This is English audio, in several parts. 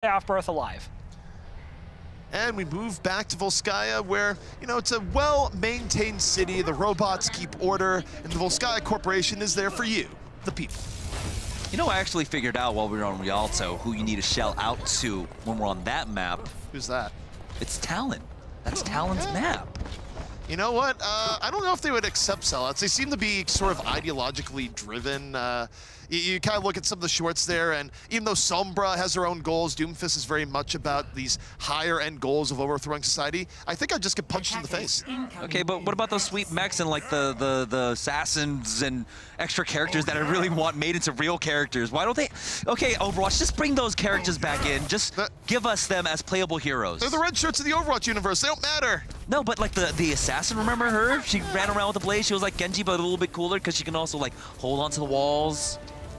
Off-birth alive. And we move back to Volskaya, where, you know, it's a well-maintained city. The robots keep order, and the Volskaya Corporation is there for you, the people. You know, I actually figured out while we were on Rialto who you need to shell out to when we're on that map. Who's that? It's Talon. That's Talon's map. You know what? I don't know if they would accept sellouts. They seem to be sort of ideologically driven. You kind of look at some of the shorts there, and even though Sombra has her own goals, Doomfist is very much about these higher-end goals of overthrowing society. I think I'd just get punched in the face. Okay, but what about those sweet mechs and like the assassins and extra characters that I really want made into real characters? Why don't they? Okay, Overwatch, just bring those characters back in. Just give us them as playable heroes. They're the red shirts of the Overwatch universe. They don't matter. No, but like the assassin, remember her? She ran around with the blade. She was like Genji, but a little bit cooler because she can also like hold onto the walls.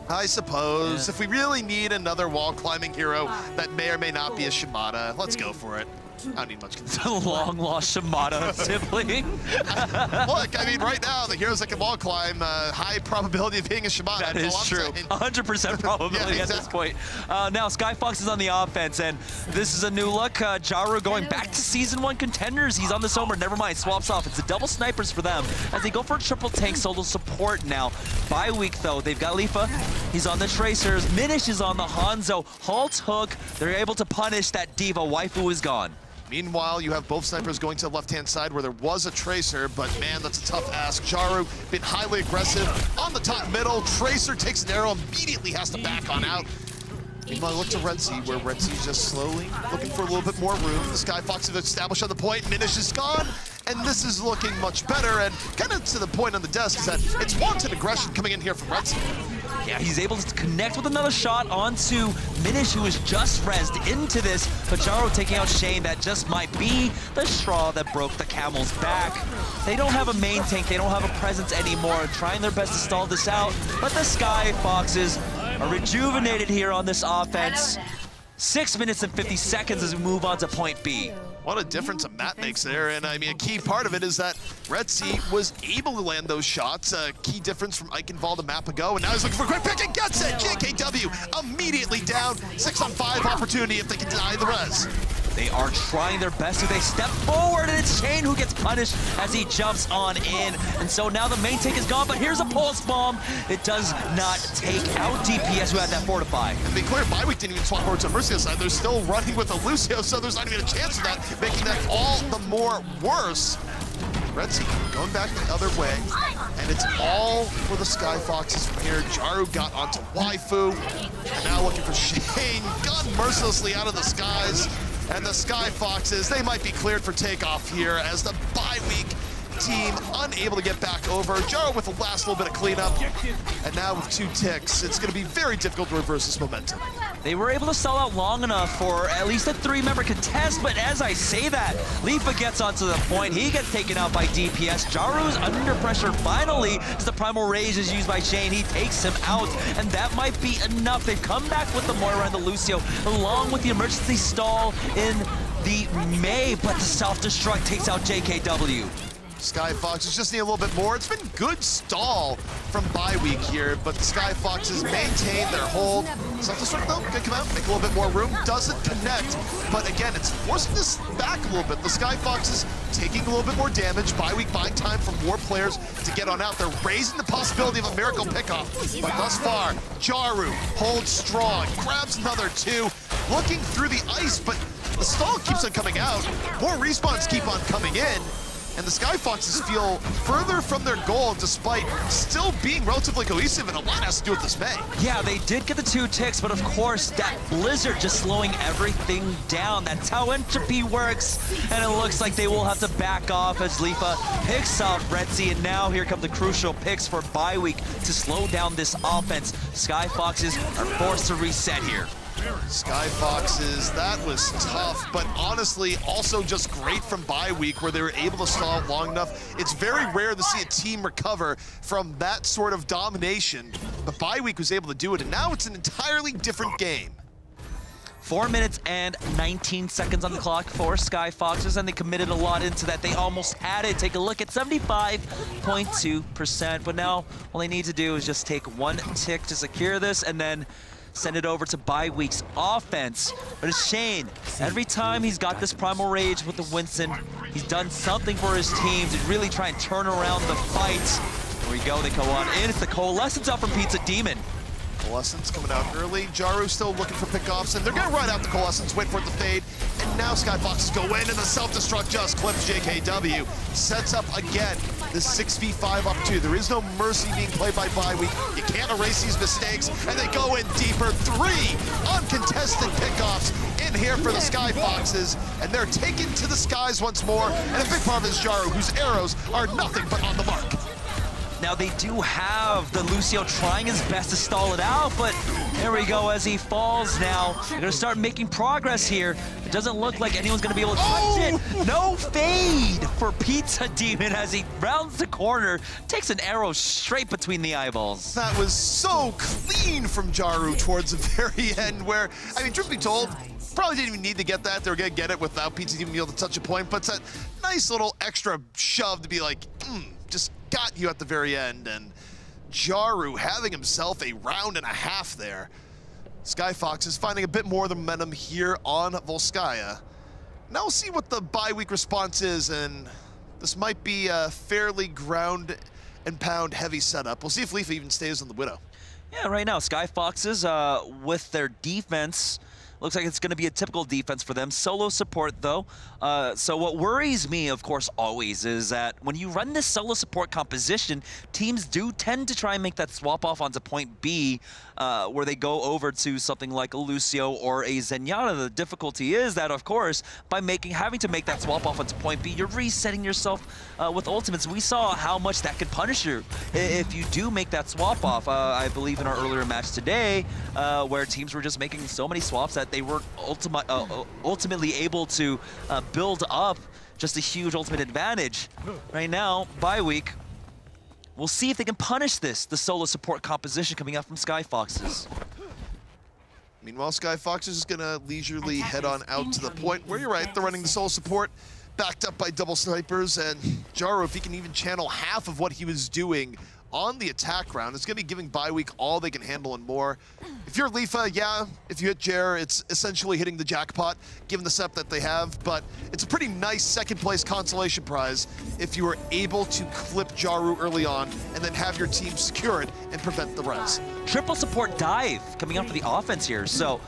I suppose. Yeah. If we really need another wall-climbing hero that may or may not be a Shimada, let's go for it. I don't need much concern. The long-lost Shimada sibling. Look, I mean, right now, the heroes that can wall climb, high probability of being a Shimada. That is true. 100% probability yeah, exactly. At this point. Now, Skyfox is on the offense, and this is a new look. Jaru going back to Season 1 Contenders. He's on the Sombra. Never mind, swaps off. It's a double snipers for them as they go for a triple tank solo support now. Bye week, though, they've got Lifa. He's on the Tracers. Minish is on the Hanzo. Halt hook. They're able to punish that Diva. Waifu is gone. Meanwhile, you have both snipers going to the left-hand side where there was a Tracer, but man, that's a tough ask. Jaru been highly aggressive on the top middle. Tracer takes an arrow, immediately has to back on out. Meanwhile, look to Redzi, where Redzi's just slowly looking for a little bit more room. The Skyfox have established on the point, Minish is gone, and this is looking much better. And kind of to the point on the desk is that it's wanted aggression coming in here from Redzi. Yeah, he's able to connect with another shot onto Minish, who was just rezzed into this. But Jaru taking out Shane, that just might be the straw that broke the camel's back. They don't have a main tank, they don't have a presence anymore, trying their best to stall this out. But the Skyfoxes are rejuvenated here on this offense. 6 minutes and 50 seconds as we move on to point B. What a difference a map makes there, and I mean, a key part of it is that Redzi was able to land those shots. A key difference from Eichenwald a map ago, and now he's looking for a quick pick and gets it! JKW immediately down, 6-on-5 opportunity if they can deny the res. They are trying their best. They step forward, and it's Shane who gets punished as he jumps on in. And so now the main tank is gone, but here's a pulse bomb. It does not take out DPS, who had that fortify. And be clear, Bye Week didn't even swap over to Mercy's side. They're still running with a Lucio, so there's not even a chance of that, making that all the more worse. Redzi going back the other way, and it's all for the Skyfoxes from here. Jaru got onto Waifu, and now looking for Shane, gunned mercilessly out of the skies. And the Skyfoxes, they might be cleared for takeoff here as the bye week team unable to get back over. Jaru with the last little bit of cleanup, and now with 2 ticks, it's going to be very difficult to reverse this momentum. They were able to stall out long enough for at least a 3-member contest, but as I say that, Lifa gets onto the point. He gets taken out by DPS. Jaru's under pressure finally as the Primal Rage is used by Shane. He takes him out, and that might be enough. They've come back with the Moira and the Lucio, along with the emergency stall in the May, but the self-destruct takes out JKW. Skyfoxes just need a little bit more. It's been good stall from bye week here, but the Skyfoxes maintain their hold. Self-destruct though, can come out, make a little bit more room. Doesn't connect, but again, it's forcing this back a little bit. The Skyfoxes taking a little bit more damage. Bye week buying time for more players to get on out. They're raising the possibility of a miracle pickoff, but thus far, Jaru holds strong, grabs another 2, looking through the ice, but the stall keeps on coming out. More respawns keep on coming in. And the Skyfoxes feel further from their goal despite still being relatively cohesive, and a lot has to do with this May. Yeah, they did get the 2 ticks, but of course, that blizzard just slowing everything down. That's how entropy works, and it looks like they will have to back off as Lifa picks off Redzi, and now here come the crucial picks for bye week to slow down this offense. Skyfoxes are forced to reset here. Skyfoxes, that was tough, but honestly, also just great from bye week where they were able to stall it long enough. It's very rare to see a team recover from that sort of domination, but bye week was able to do it, and now it's an entirely different game. 4 minutes and 19 seconds on the clock for Skyfoxes, and they committed a lot into that. They almost had it. Take a look at 75.2%, but now all they need to do is just take 1 tick to secure this, and then send it over to bye-week's offense. But it's Shane. Every time he's got this Primal Rage with the Winston, he's done something for his team to really try and turn around the fight. There we go, they go on in. It's the Coalescence out from Pizza Demon. Coalescence coming out early. Jaru still looking for pickoffs, and they're going to run out the Coalescence, wait for it to fade. And now Skyfoxes go in, and the self-destruct just clips JKW. Sets up again this 6v5 up 2. There is no mercy being played by bye-week. You can't erase these mistakes, and they go in deeper. 3 uncontested pickoffs in here for the Skyfoxes, and they're taken to the skies once more. And a big part of it is Jaru, whose arrows are nothing but on the mark. Now they do have the Lucio trying his best to stall it out, but there we go as he falls now. They're gonna start making progress here. It doesn't look like anyone's gonna be able to touch it. No fade for Pizza Demon as he rounds the corner, takes an arrow straight between the eyeballs. That was so clean from Jaru towards the very end where, I mean, truth be told, probably didn't even need to get that. They were gonna get it without Pizza Demon being able to touch a point, but it's that nice little extra shove to be like, just got you at the very end, and Jaru having himself a round and a half there. Skyfoxes finding a bit more of the momentum here on Volskaya. Now we'll see what the bye-week response is, and this might be a fairly ground and pound heavy setup. We'll see if Leafa even stays on the Widow. Yeah, right now, Skyfoxes with their defense, looks like it's going to be a typical defense for them. Solo support, though. So what worries me, of course, always is that when you run this solo support composition, teams do tend to try and make that swap off onto point B, where they go over to something like a Lucio or a Zenyatta. The difficulty is that, of course, by having to make that swap off onto point B, you're resetting yourself with ultimates. We saw how much that could punish you if you do make that swap off. I believe in our earlier match today, where teams were just making so many swaps that they weren't ultimately able to build up just a huge ultimate advantage. Right now, bye week, we'll see if they can punish the solo support composition coming out from Skyfoxes. Meanwhile, Skyfoxes is gonna leisurely head on out to the point where, you're right, they're running the solo support, backed up by double snipers, and Jaru, if he can even channel half of what he was doing on the attack round, it's going to be giving bye-week all they can handle and more. If you're Leafa, yeah, if you hit Jer, it's essentially hitting the jackpot, given the setup that they have, but it's a pretty nice second-place consolation prize if you were able to clip Jaru early on and then have your team secure it and prevent the res. Triple support dive coming out for the offense here, so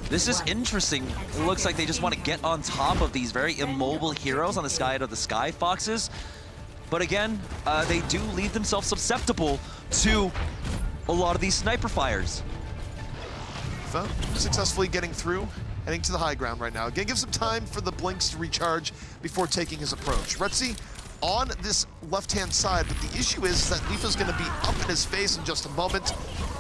this is interesting. It looks like they just want to get on top of these very immobile heroes on the side of the Skyfoxes. But again, they do leave themselves susceptible to a lot of these sniper fires. Successfully getting through, heading to the high ground right now. Again, give some time for the blinks to recharge before taking his approach. Retzi on this left-hand side, but the issue is that Leafa's going to be up in his face in just a moment.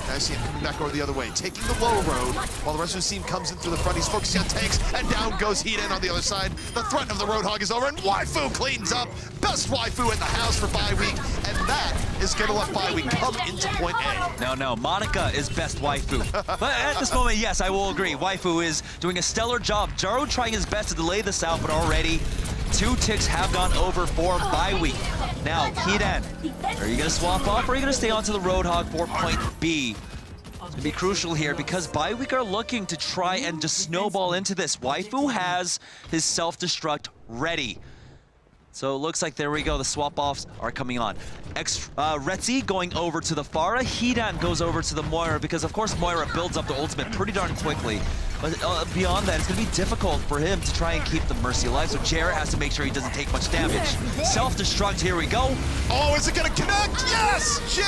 And I see him coming back over the other way, taking the low road, while the rest of his team comes in through the front. He's focusing on tanks, and down goes Heat-In on the other side. The threat of the Roadhog is over, and Waifu cleans up. Best Waifu in the house for bye week, and that is going to let bye week come into point A. No, Monica is best Waifu. But at this moment, yes, I will agree. Waifu is doing a stellar job. Jaru trying his best to delay this out, but already 2 ticks have gone over for bye week. Now, Heat-In, are you going to swap off, or are you going to stay onto the Roadhog for point B? It's going to be crucial here because bye week are looking to try and just snowball into this. Waifu has his self-destruct ready. So it looks like, there we go, the swap-offs are coming on. Retzi going over to the Pharah. Heat-In goes over to the Moira because, of course, Moira builds up the ultimate pretty darn quickly. But beyond that, it's going to be difficult for him to try and keep the Mercy alive, so Jarrett has to make sure he doesn't take much damage. Self-destruct, here we go. Oh, is it going to connect? Yes! Jer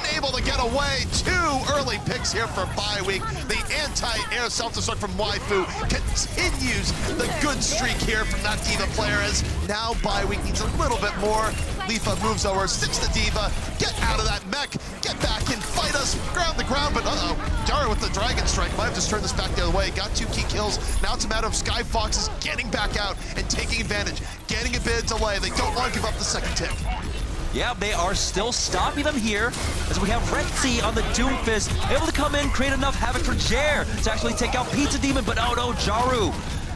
unable to get away. 2 early picks here for bye week. The anti-air self-destruct from Waifu continues the good streak here from that D.Va player, as now bye week needs a little bit more. Leafa moves over, sticks the D.Va, get out of that mech, get back in, fight us, ground the ground, but Jaru with the Dragon Strike might have just turned this back the other way, got 2 key kills. Now it's a matter of Skyfoxes getting back out and taking advantage, getting a bit of delay. They don't want to give up the second tick. Yeah, they are still stopping them here, as we have Retzi on the Doomfist, able to come in, create enough havoc for Jer to actually take out Pizza Demon, but oh no, Jaru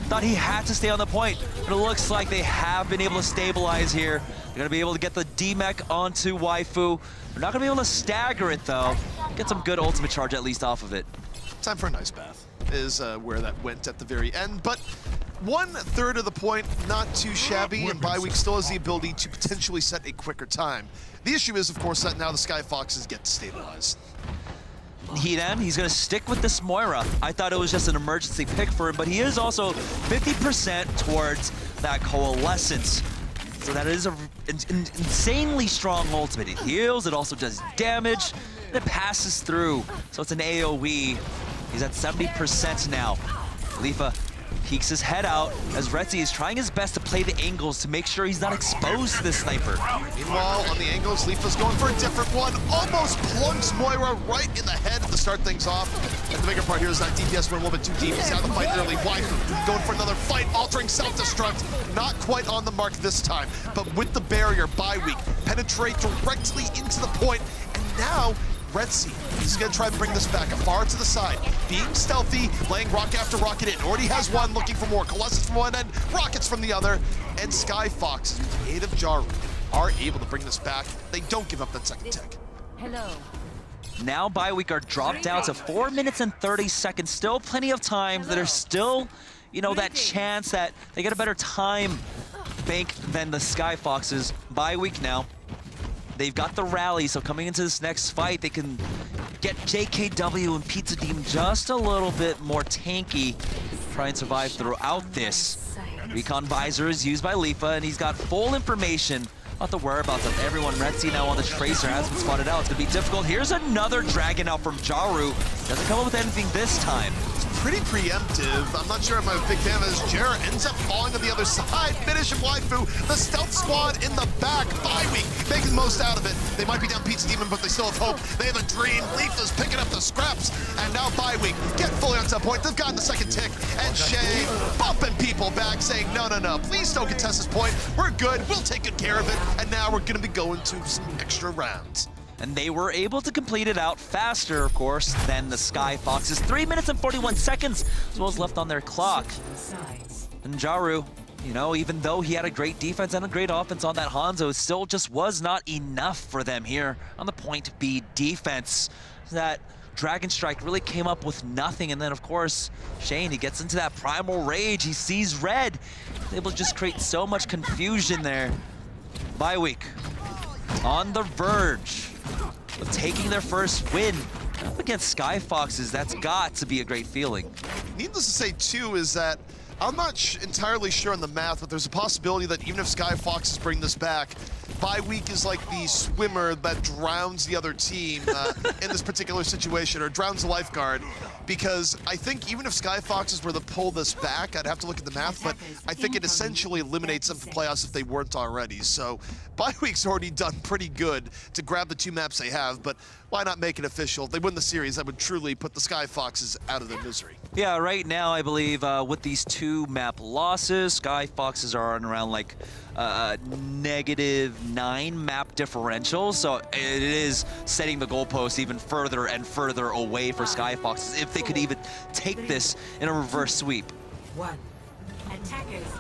thought he had to stay on the point, but it looks like they have been able to stabilize here. They're going to be able to get the D-Mech onto Waifu. They're not going to be able to stagger it, though. Get some good ultimate charge at least off of it. Time for a nice bath is where that went at the very end. But 1/3 of the point, not too shabby, and Bye Week still has the ability to potentially set a quicker time. The issue is, of course, that now the Skyfoxes get to stabilize. He's going to stick with this Moira. I thought it was just an emergency pick for him, but he is also 50% towards that Coalescence. So that is an insanely strong ultimate. It heals, it also does damage, and it passes through. So it's an AoE. He's at 70% now. Leafa peeks his head out as Retzi is trying his best to play the angles to make sure he's not exposed to this sniper. Meanwhile, on the angles, Leafa's going for a different one. Almost plunks Moira right in the head to start things off. And the bigger part here is that DPS went a little bit too deep. He's out of the fight early. Waifu going for another fight, altering self-destruct. Not quite on the mark this time, but with the barrier, Bye Week penetrate directly into the point. And now, Retzi, he's gonna try and bring this back far to the side. Being stealthy, laying rocket after rocket in. Already has one, looking for more. Colossus from one end, rockets from the other. And Skyfoxes, with the aid of Jaru, are able to bring this back. They don't give up that second tick. Hello. Now Bye Week are dropped down to 4 minutes and 30 seconds. Still plenty of time. There's still, you know, that chance that they get a better time bank than the Skyfoxes. Bye Week now. They've got the rally, so coming into this next fight, they can get JKW and Pizza Demon just a little bit more tanky, try and survive throughout this. Recon Visor is used by Leafa, and he's got full information about the whereabouts of everyone. Retzi now on the Tracer has been spotted out. It's gonna be difficult. Here's another Dragon out from Jaru. Doesn't come up with anything this time. Pretty preemptive. I'm not sure I'm a big fan of this. Jarrett ends up falling on the other side. Finish and Waifu. The stealth squad in the back. Bye Week making the most out of it. They might be down Pizza Demon, but they still have hope. They have a dream. Leafa's picking up the scraps. And now Bye Week get fully onto that point. They've gotten the second tick. And Shay bumping people back, saying, no, no, no. Please don't contest this point. We're good. We'll take good care of it. And now we're going to be going to some extra rounds. And they were able to complete it out faster, of course, than the Skyfoxes. 3 minutes and 41 seconds as well as left on their clock. And Jaru, you know, even though he had a great defense and a great offense on that Hanzo, it still just was not enough for them here on the point B defense. That Dragon Strike really came up with nothing. And then, of course, Shane, he gets into that primal rage. He sees red. He's able to just create so much confusion there. Bye Week on the verge of taking their first win up against Skyfoxes. That's got to be a great feeling. Needless to say, too, is that I'm not entirely sure on the math, but there's a possibility that even if Skyfoxes bring this back, Bye Week is like the swimmer that drowns the other team in this particular situation, or drowns the lifeguard. Because I think even if Skyfoxes were to pull this back, I'd have to look at the math, but I think it essentially eliminates them from playoffs if they weren't already. So Bye Week's already done pretty good to grab the two maps they have, but why not make it official? If they win the series, that would truly put the Skyfoxes out of their misery. Yeah, right now I believe with these two map losses, Skyfoxes are on around like -9 map differential, so it is setting the goalpost even further and further away for Skyfoxes if they could even take this in a reverse sweep.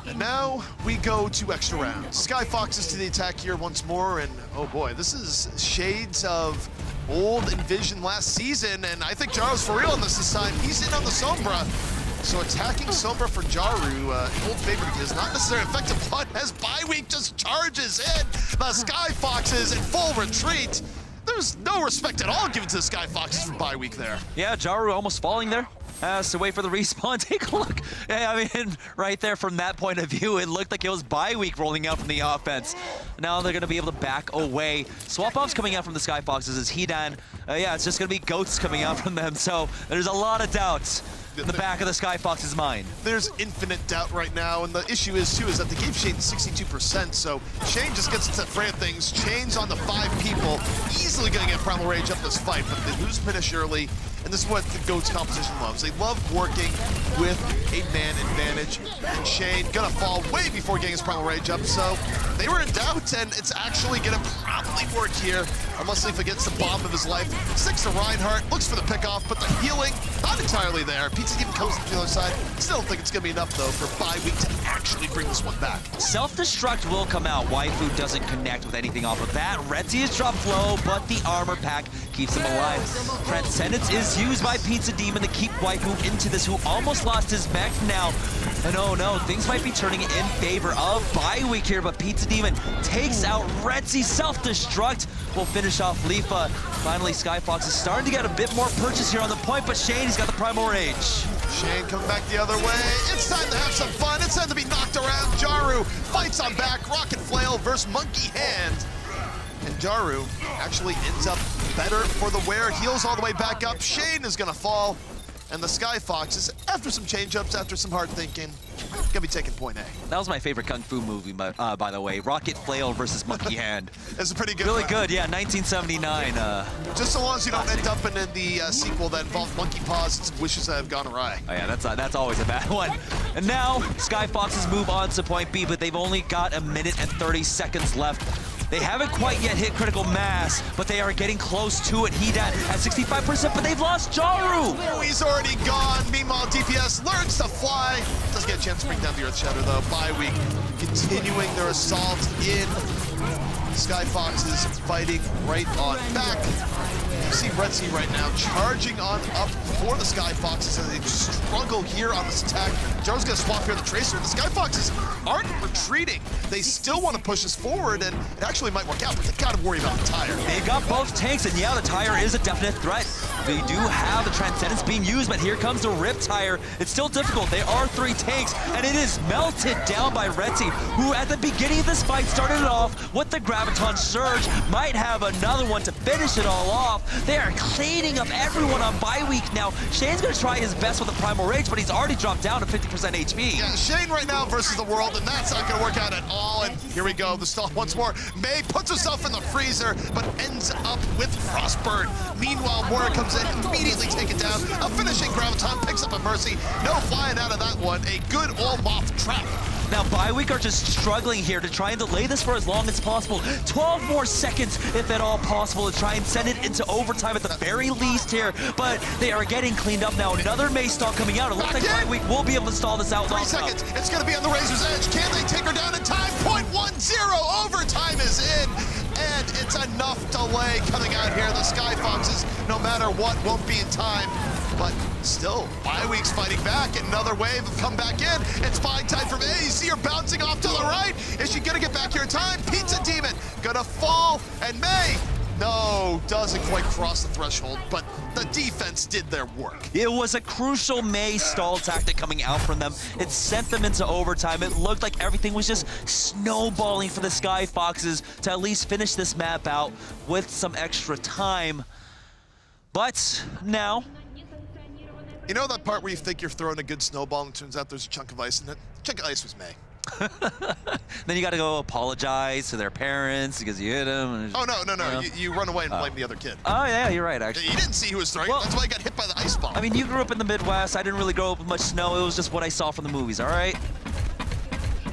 And now we go to extra rounds. Skyfoxes to the attack here once more, and oh boy, this is shades of old Envision last season, and I think Jaru's for real on this time. He's in on the Sombra. So attacking Sombra for Jaru, old favorite of his, not necessarily effective, but as Bye Week just charges in, the Skyfoxes in full retreat. There's no respect at all given to the Skyfoxes from Bye Week there. Yeah, Jaru almost falling there. Has to wait for the respawn. Take a look. Yeah, I mean, right there from that point of view, it looked like it was Bye Week rolling out from the offense. Now they're going to be able to back away. Swap-offs coming out from the Skyfoxes is Hidan. Yeah, it's just going to be goats coming out from them. So there's a lot of doubts in the back of the Skyfox's mind. There's infinite doubt right now, and the issue is, too, is that they gave Shane 62%, so Shane just gets into the fray of things. Shane's on the 5 people, easily going to get Primal Rage up this fight, but they lose finish early, and this is what the GOATS composition loves. They love working with a man advantage, and Shane gonna fall way before getting his Primal Rage up, so they were in doubt, and it's actually gonna probably work here, unless Leafa gets the bomb of his life. Sticks to Reinhardt, looks for the pickoff, but the healing, not entirely there. Pizza even comes to the other side. Still don't think it's gonna be enough, though, for Bye Week to actually bring this one back. Self-destruct will come out. Waifu doesn't connect with anything off of that. Retzi is dropped low, but the armor pack keeps him alive. Transcendence is It's used by Pizza Demon to keep Waifu into this, who almost lost his mech now. And oh no, things might be turning in favor of Bi-Week here, but Pizza Demon takes out Retzi. Self-destruct will finish off Lifa. Finally, Skyfox is starting to get a bit more purchase here on the point, but Shane, he's got the Primal Rage. Shane coming back the other way. It's time to have some fun. It's time to be knocked around. Jaru fights on back. Rocket Flail versus Monkey Hand. And Jaru actually ends up better for the wear. Heals all the way back up. Shane is going to fall. And the Skyfoxes, after some change-ups, after some hard thinking, gonna be taking point A. That was my favorite Kung Fu movie, by the way. Rocket Flail versus Monkey Hand. It's a pretty good Really good, yeah, 1979. Just so long as you don't end up in the sequel that involved monkey paws and wishes that have gone awry. Oh yeah, that's always a bad one. And now, Skyfoxes move on to point B, but they've only got 1 minute and 30 seconds left. They haven't quite yet hit critical mass, but they are getting close to it. Heat at 65%, but they've lost Jaru. Oh, he's already gone. Meanwhile, DPS learns to fly. Doesn't get a chance to bring down the Earth Shatter, though. Bi-Week continuing their assault in. Skyfoxes fighting right on back. You see Retzi right now charging on up for the Skyfoxes as they struggle here on this attack. Jaru's gonna swap here the Tracer. The Skyfoxes aren't retreating. They still want to push us forward, and it actually might work out, but they gotta worry about the tire. They've got both tanks, and yeah, the tire is a definite threat. They do have the Transcendence being used, but here comes the Rip Tire. It's still difficult. There are 3 tanks, and it is melted down by Retzi, who at the beginning of this fight started it off with the Graviton Surge. Might have another one to finish it all off. They are cleaning up everyone on Bi-Week now. Shane's gonna try his best with the Primal Rage, but he's already dropped down to 50% HP. Yeah, Shane right now versus the world, and that's not gonna work out at all. And here we go, the stall once more. May puts herself in the freezer, but ends up with Frostburn. Meanwhile, Moira comes in, immediately taken down. A finishing Graviton, picks up a Mercy. No flying out of that one. A good all-moth trap. Now, Bi-Week are just struggling here to try and delay this for as long as possible. 12 more seconds, if at all possible, to try and send it into overtime at the very least here. But they are getting cleaned up now. Another Mace Stall coming out. It looks like Bi-Week will be able to stall this out. 3 seconds. It's going to be on the razor's edge. Can they take her down in time? 0.10. Overtime is in. And it's enough delay coming out here. The Skyfoxes, no matter what, won't be in time. But still, Bi-Week's fighting back. Another wave have come back in. It's buying time from A. You see her bouncing off to the right. Is she gonna get back here in time? Pizza Demon gonna fall, and May, no, doesn't quite cross the threshold, but the defense did their work. It was a crucial May stall tactic coming out from them. It sent them into overtime. It looked like everything was just snowballing for the Skyfoxes to at least finish this map out with some extra time. But now, you know that part where you think you're throwing a good snowball and it turns out there's a chunk of ice in it? The chunk of ice was May. then you got to go apologize to their parents because you hit them. Oh, no. You run away and blame the other kid. Oh, yeah, you're right, actually. You didn't see who was throwing it. That's why he got hit by the ice ball. I mean, you grew up in the Midwest. I didn't really grow up with much snow. It was just what I saw from the movies, all right?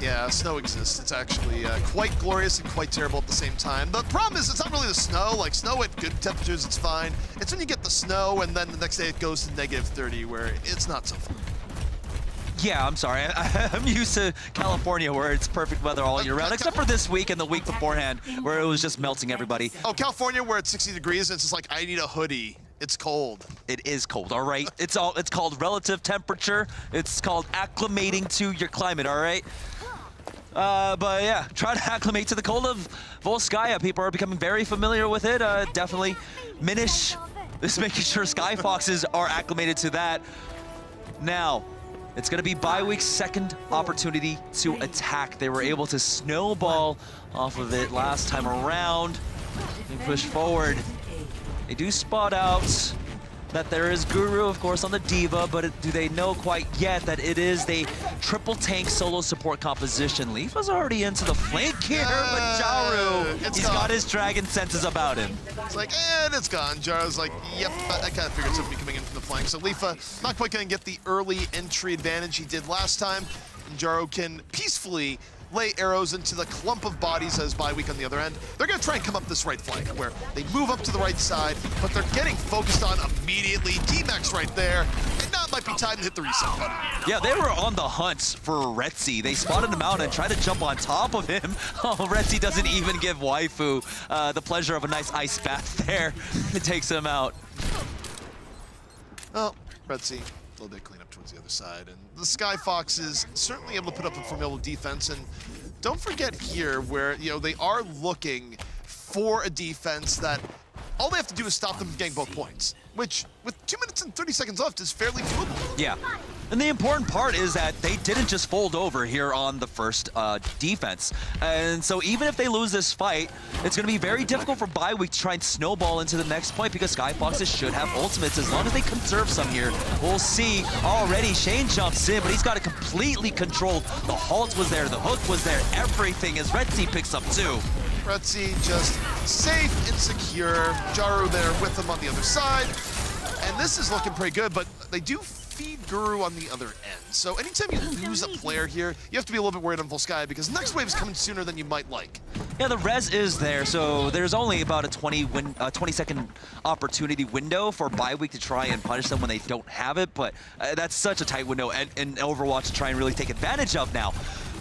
Yeah, snow exists. It's actually quite glorious and quite terrible at the same time. The problem is it's not really the snow. Like, snow at good temperatures, it's fine. It's when you get the snow and then the next day it goes to -30 where it's not so fun. Yeah, I'm sorry. I'm used to California where it's perfect weather all year round, except for this week and the week beforehand where it was just melting everybody. Oh, California where it's 60 degrees and it's just like, I need a hoodie. It's cold. It is cold, all right? It's called relative temperature. It's called acclimating to your climate, all right? But yeah, try to acclimate to the cold of Volskaya. People are becoming very familiar with it. Definitely Minish is making sure Skyfoxes are acclimated to that. Now, it's going to be Bi-Week's second opportunity to attack. They were able to snowball off of it last time around. They push forward. They do spot out that there is Guru, of course, on the Diva, but do they know quite yet that it is the triple tank solo support composition? Leafa's already into the flank here, but Jaru, he's got his dragon senses about him. It's like, and it's gone. Jaru's like, yep, I kind of figured somebody coming in from the flank. So Leafa not quite going to get the early entry advantage he did last time. And Jaru can peacefully lay arrows into the clump of bodies as Bi-Week on the other end. They're going to try and come up this right flank where they move up to the right side, but they're getting focused on immediately. D-Max right there, and now it might be time to hit the reset button. Yeah, they were on the hunt for Retzi. They spotted him out and tried to jump on top of him. Oh, Retzi doesn't even give Waifu the pleasure of a nice ice bath there. It takes him out. Well, Red Sea, a little bit clean up towards the other side. And the Skyfoxes certainly able to put up a formidable defense. And don't forget here where, you know, they are looking for a defense that all they have to do is stop them from getting both points, which with 2 minutes and 30 seconds left is fairly doable. Yeah. And the important part is that they didn't just fold over here on the first defense. And so even if they lose this fight, it's going to be very difficult for Bye Week to try and snowball into the next point because Skyfoxes should have ultimates as long as they conserve some here. We'll see. Already Shane jumps in, but he's got it completely controlled. The halt was there, the hook was there, everything as Red Sea picks up too. Red Sea just safe and secure. Jaru there with him on the other side. And this is looking pretty good, but they do feed Guru on the other end. So anytime you lose a player here, you have to be a little bit worried on Volskaya because the next wave is coming sooner than you might like. Yeah, the res is there, so there's only about a 20-second opportunity window for Bye Week to try and punish them when they don't have it, but that's such a tight window in Overwatch to try and really take advantage of now.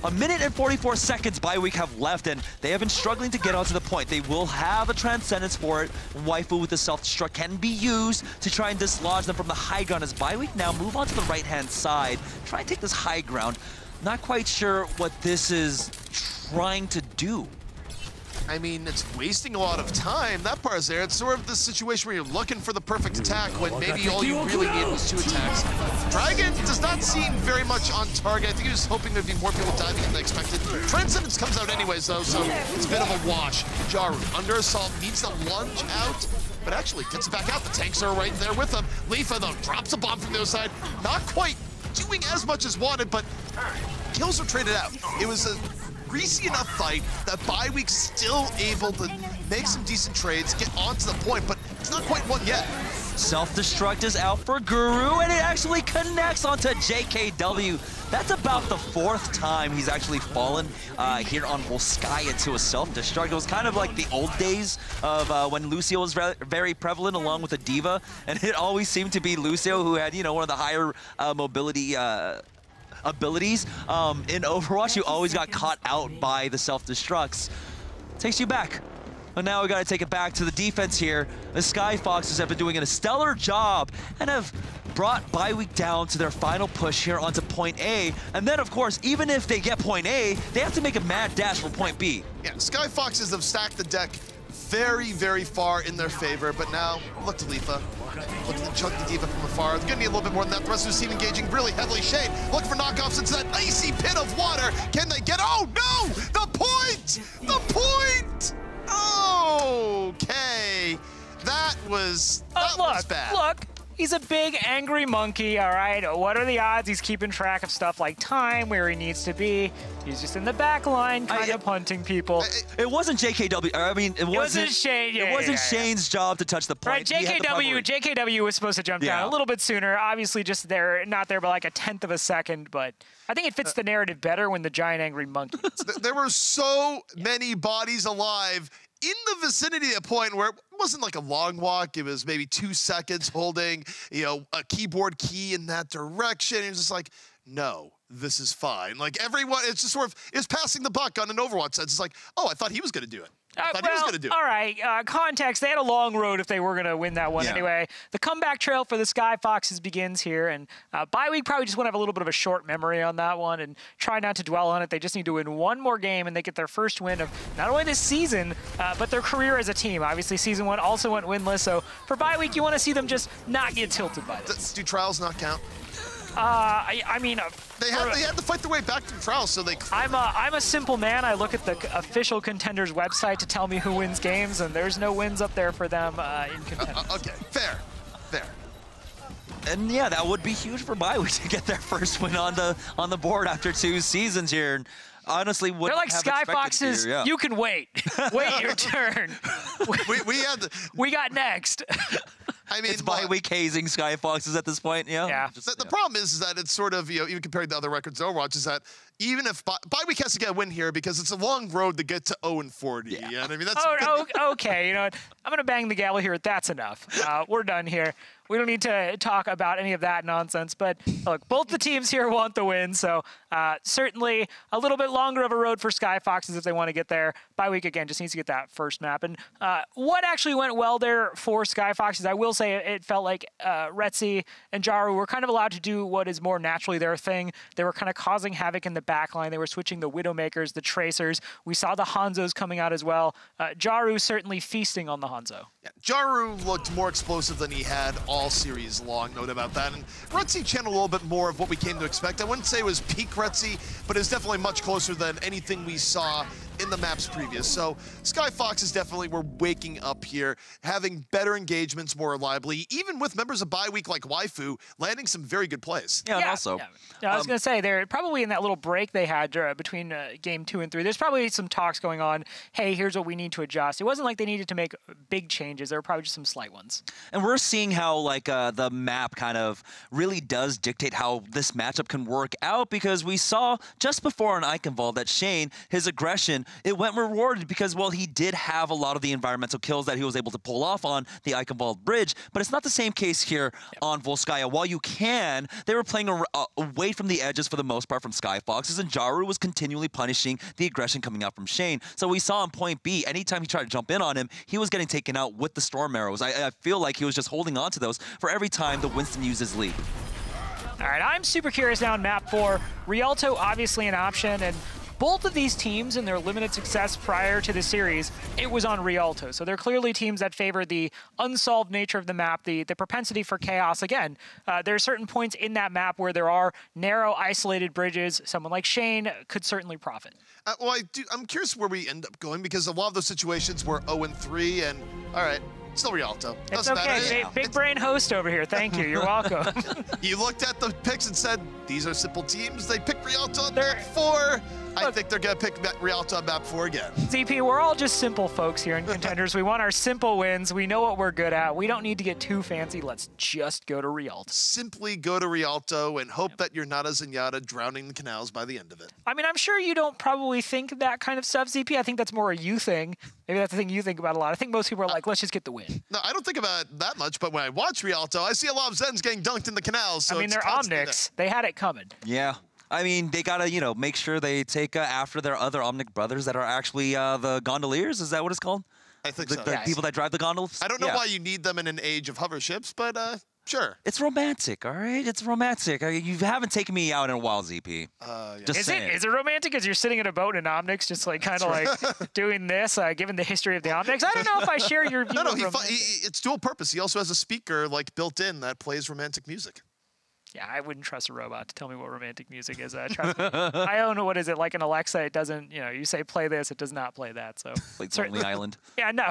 1 minute and 44 seconds Bye Week have left, and they have been struggling to get onto the point. They will have a Transcendence for it. Waifu with the self-destruct can be used to try and dislodge them from the high ground as Bye Week now move on to the right-hand side. Try and take this high ground. Not quite sure what this is trying to do. I mean, it's wasting a lot of time. That part is there. It's sort of the situation where you're looking for the perfect attack when maybe all you really need was 2 attacks. Dragon does not seem very much on target. I think he was hoping there'd be more people diving in than expected. Transcendence comes out anyways, though, so it's a bit of a wash. Jaru, under assault, needs to lunge out, but actually gets it back out. The tanks are right there with him. Leafa, though, drops a bomb from the other side. Not quite doing as much as wanted, but kills are traded out. It was a greasy enough fight that Bye Week's still able to make some decent trades, get onto the point, but it's not quite one yet. Self-destruct is out for Guru, and it actually connects onto JKW. That's about the 4th time he's actually fallen here on Volskaya to a self-destruct. It was kind of like the old days of when Lucio was very prevalent along with a D.Va, and it always seemed to be Lucio who had, you know, one of the higher mobility abilities. In Overwatch, you always got caught out by the self-destructs. Takes you back. But now we got to take it back to the defense here. The Skyfoxes have been doing a stellar job and have brought Bye Week down to their final push here onto point A. And then, of course, even if they get point A, they have to make a mad dash for point B. Yeah, Skyfoxes have stacked the deck very, very far in their favor, but now look to Leafa. Look at the chunky D.Va from afar. It's gonna need a little bit more than that. The rest of the team engaging really heavily. Shane, look for knockoffs into that icy pit of water. Can they get, oh no! The point! The point! Okay. That was bad. Look, he's a big angry monkey, all right? What are the odds he's keeping track of stuff like time, where he needs to be? He's just in the back line, kind of punting people. It wasn't JKW. I mean, it wasn't Shane. It wasn't Shane's job to touch the point. Right, JKW was supposed to jump down a little bit sooner. Obviously, just there, not there, but like a 1/10 of a second. But I think it fits the narrative better when the giant angry monkey. There were so many bodies alive in the vicinity at a point where it wasn't like a long walk. It was maybe 2 seconds holding, you know, a keyboard key in that direction. It was just like, no, this is fine. Like everyone, it's just sort of, it's passing the buck on an Overwatch sense. It's like, oh, I thought he was going to do it. I thought he was going to do it. All right, context, they had a long road if they were going to win that one anyway. The comeback trail for the Skyfoxes begins here, and Bye Week probably just want to have a little bit of a short memory on that one and try not to dwell on it. They just need to win one more game, and they get their first win of not only this season, but their career as a team. Obviously, Season 1 also went winless, so for Bye Week, you want to see them just not get tilted by this. Do trials not count? I mean, they had to fight their way back to the trials, so they. I'm a simple man. I look at the official Contenders website to tell me who wins games, and there's no wins up there for them in Contenders. Okay, fair. And yeah, that would be huge for Bye Week to get their first win on the board after 2 seasons here. And honestly, they're like Skyfoxes. You can wait. Wait your turn. We got next. I mean, it's Bye Week hazing Skyfoxes at this point, yeah. The problem is that it's sort of, you know, even compared to other records Overwatch, is that even if Bye Week has to get a win here because it's a long road to get to 0-40. Yeah. You know what I mean? That's okay, you know what? I'm going to bang the gavel here. That's enough. We're done here. we don't need to talk about any of that nonsense. But look, both the teams here want the win, so certainly a little bit longer of a road for Skyfoxes if they want to get there. Bye week, again, just needs to get that first map. And what actually went well there for Skyfoxes, I will say it felt like Retzi and Jaru were kind of allowed to do what is more naturally their thing. They were kind of causing havoc in the backline. They were switching the Widowmakers, the Tracers. We saw the Hanzos coming out as well. Jaru certainly feasting on the Hanzo. Yeah, Jaru looked more explosive than he had all series long, no doubt about that. And Retzi channeled a little bit more of what we came to expect. I wouldn't say it was peak Retzi, but it's definitely much closer than anything we saw in the maps previous. So Skyfoxes definitely were waking up here, having better engagements more reliably, even with members of bye week like Waifu landing some very good plays. Yeah, and also... I was going to say, they're probably in that little break they had between game 2 and 3. There's probably some talks going on, hey, here's what we need to adjust. It wasn't like they needed to make big changes. There were probably just some slight ones. And we're seeing how, like, the map kind of really does dictate how this matchup can work out, because we saw just before on Eichenwald that Shane, his aggression, it went rewarded because, well, he did have a lot of the environmental kills that he was able to pull off on the Eichenwald bridge, but it's not the same case here on Volskaya. While you can, they were playing away from the edges for the most part from Skyfoxes, and Jaru was continually punishing the aggression coming out from Shane. So we saw in point B, anytime he tried to jump in on him, he was getting taken out with the Storm Arrows. I feel like he was just holding on to those for every time the Winston used his leap. All right, I'm super curious now in map 4. Rialto obviously an option, and both of these teams in their limited success prior to the series, it was on Rialto. So they're clearly teams that favor the unsolved nature of the map, the propensity for chaos. Again, there are certain points in that map where there are narrow, isolated bridges. Someone like Shane could certainly profit. Well, I'm curious where we end up going, because a lot of those situations were 0-3, and all right, still Rialto. It's okay. Big brain host over here. Thank you. You're welcome. You looked at the picks and said, these are simple teams. They picked Rialto on map 4. I think they're going to pick Rialto on map 4 again. ZP, we're all just simple folks here in Contenders. We want our simple wins. We know what we're good at. We don't need to get too fancy. Let's just go to Rialto. Simply go to Rialto and hope that you're not a Zenyatta drowning the canals by the end of it. I mean, I'm sure you don't probably think that kind of stuff, ZP. I think that's more a you thing. Maybe that's the thing you think about a lot. I think most people are like, let's just get the win. No, I don't think about it that much, but when I watch Rialto, I see a lot of Zens getting dunked in the canals. So I mean, they're Omnics. They had it coming. Yeah. I mean, they got to, you know, make sure they take after their other Omnic brothers that are actually the gondoliers. Is that what it's called? I think the people that drive the gondolas? I don't know why you need them in an age of hover ships, but sure. It's romantic, all right? It's romantic. You haven't taken me out in a while, ZP. Yeah. Just saying. Is it romantic as you're sitting in a boat in Omnics, just like kind of like doing this, given the history of the Omnics? I don't know if I share your view. No, it's dual purpose. He also has a speaker like built in that plays romantic music. Yeah, I wouldn't trust a robot to tell me what romantic music is. Trust me. I own, what is it, like an Alexa, it doesn't, you know, you say play this, it does not play that. So like Lonely Island. Yeah, no,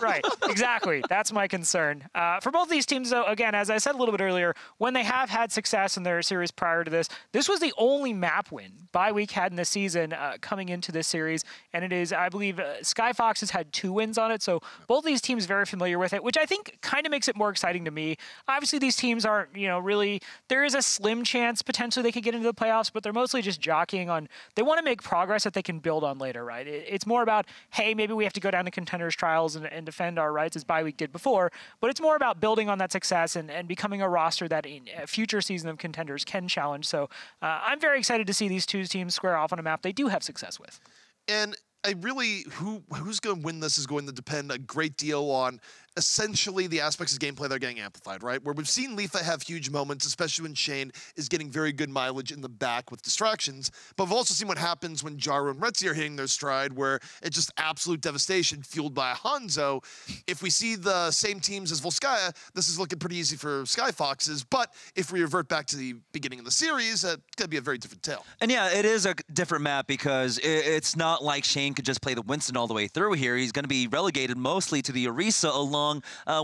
right, exactly. That's my concern. For both these teams, though, again, as I said a little bit earlier, when they have had success in their series prior to this, this was the only map win bye week had in the season coming into this series, and it is, I believe, Skyfoxes had 2 wins on it, so both these teams very familiar with it, which I think kind of makes it more exciting to me. Obviously, these teams aren't, you know, really... There is a slim chance potentially they could get into the playoffs, but they're mostly just jockeying on, they want to make progress that they can build on later, right? It's more about, hey, maybe we have to go down to Contenders trials and defend our rights as bye week did before, but it's more about building on that success and becoming a roster that in a future season of Contenders can challenge. So I'm very excited to see these two teams square off on a map they do have success with. And I really, who's going to win this is going to depend a great deal on essentially the aspects of gameplay that are getting amplified, right? Where we've seen Leafa have huge moments, especially when Shane is getting very good mileage in the back with distractions. But we've also seen what happens when Jaru and Retzi are hitting their stride, where it's just absolute devastation fueled by a Hanzo. If we see the same teams as Volskaya, this is looking pretty easy for Skyfoxes. But if we revert back to the beginning of the series, it's going to be a very different tale. And yeah, it is a different map because it's not like Shane could just play the Winston all the way through here. He's going to be relegated mostly to the Orisa along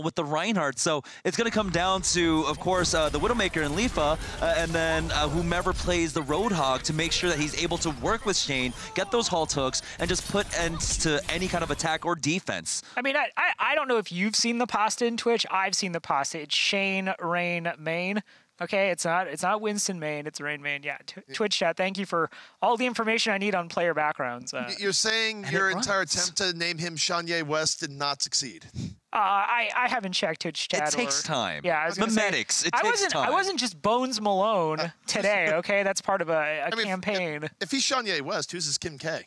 with the Reinhardt. So it's going to come down to, of course, the Widowmaker and Leafa, and then whomever plays the Roadhog to make sure that he's able to work with Shane, get those halt hooks, and just put ends to any kind of attack or defense. I mean, I don't know if you've seen the pasta in Twitch. I've seen the pasta. It's Shane, Rain, main. Okay, it's not Winston main, it's Rain main. Yeah, Twitch chat, thank you for all the information I need on player backgrounds. You're saying your entire attempt to name him Shanye West did not succeed? I haven't checked Twitch chat. It takes time. Yeah, I was gonna say, Memetics. It takes time. I wasn't just Bones Malone today. Okay, that's part of a campaign. If he's Kanye West, who's his Kim K?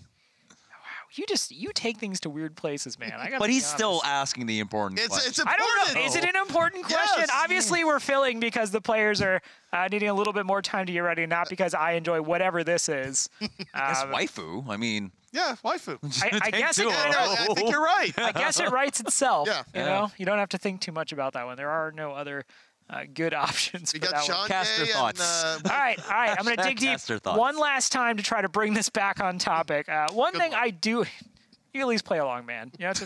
You take things to weird places, man. But he's still asking the important question. It's important. I don't know. Is it an important question? Yes. Obviously, we're filling because the players are needing a little bit more time to get ready, not because I enjoy whatever this is. It's waifu. I mean... Yeah, waifu. I guess I think you're right. I guess it writes itself. Yeah. You know, you don't have to think too much about that one. There are no other good options for that one. Cast your thoughts. All right. I'm going to dig deep one last time to try to bring this back on topic. One thing I do... You at least play along, man. You don't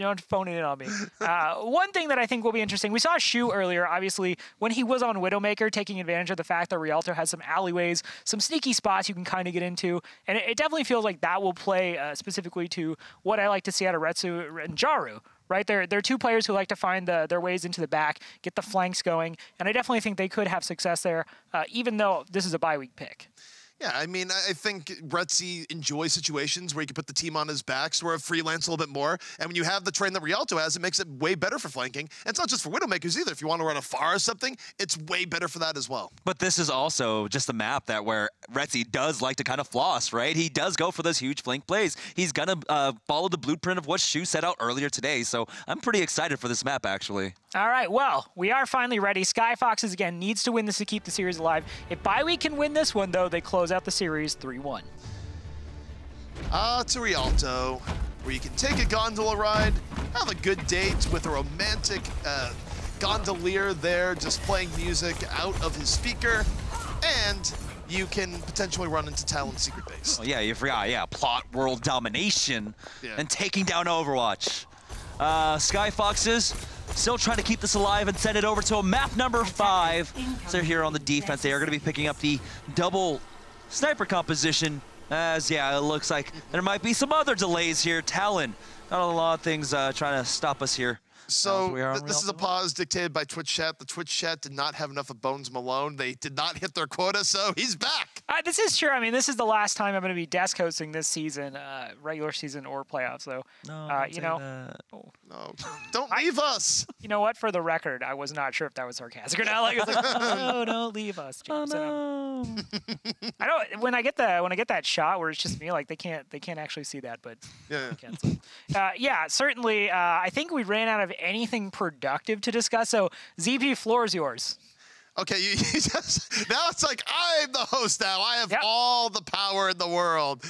have to phone it in on me. One thing that I think will be interesting, we saw Shu earlier, obviously, when he was on Widowmaker, taking advantage of the fact that Rialto has some alleyways, some sneaky spots you can kind of get into, and it definitely feels like that will play specifically to what I like to see out of Retsu and Jaru. Right, they're two players who like to find their ways into the back, get the flanks going, and I definitely think they could have success there, even though this is a bye-week pick. Yeah, I mean, I think Retzi enjoys situations where he can put the team on his back, sort of freelance a little bit more. And when you have the train that Rialto has, it makes it way better for flanking. And it's not just for Widowmakers either. If you want to run a FAR or something, it's way better for that as well. But this is also just a map that where Retzi does like to kind of floss, right? He does go for those huge flank plays. He's going to follow the blueprint of what Shu set out earlier today. So I'm pretty excited for this map, actually. All right, well, we are finally ready. Skyfoxes, again, needs to win this to keep the series alive. If Bye-Week can win this one, though, they close out the series 3-1. To Rialto, where you can take a gondola ride, have a good date with a romantic gondolier there just playing music out of his speaker, and you can potentially run into Talon's secret base. Oh, yeah, you forgot. Yeah, plot world domination and taking down Overwatch. Skyfoxes still trying to keep this alive and send it over to a map number 5. So they're here on the defense. They are going to be picking up the double sniper composition. As, yeah, it looks like there might be some other delays here. Talon, not a lot of things trying to stop us here. So this is a pause dictated by Twitch chat. The Twitch chat did not have enough of Bones Malone. They did not hit their quota, so he's back. This is true. I mean, this is the last time I'm going to be desk hosting this season, regular season or playoffs. So, you know, no, don't leave us. You know what? For the record, I was not sure if that was sarcastic or not. Like, I was like, no, don't leave us, James. Oh, no. I don't. When I get that shot where it's just me, like they can't actually see that, but yeah, certainly. I think we ran out of anything productive to discuss. So ZP, floor is yours. Okay, you just, now it's like I'm the host now. I have all the power in the world.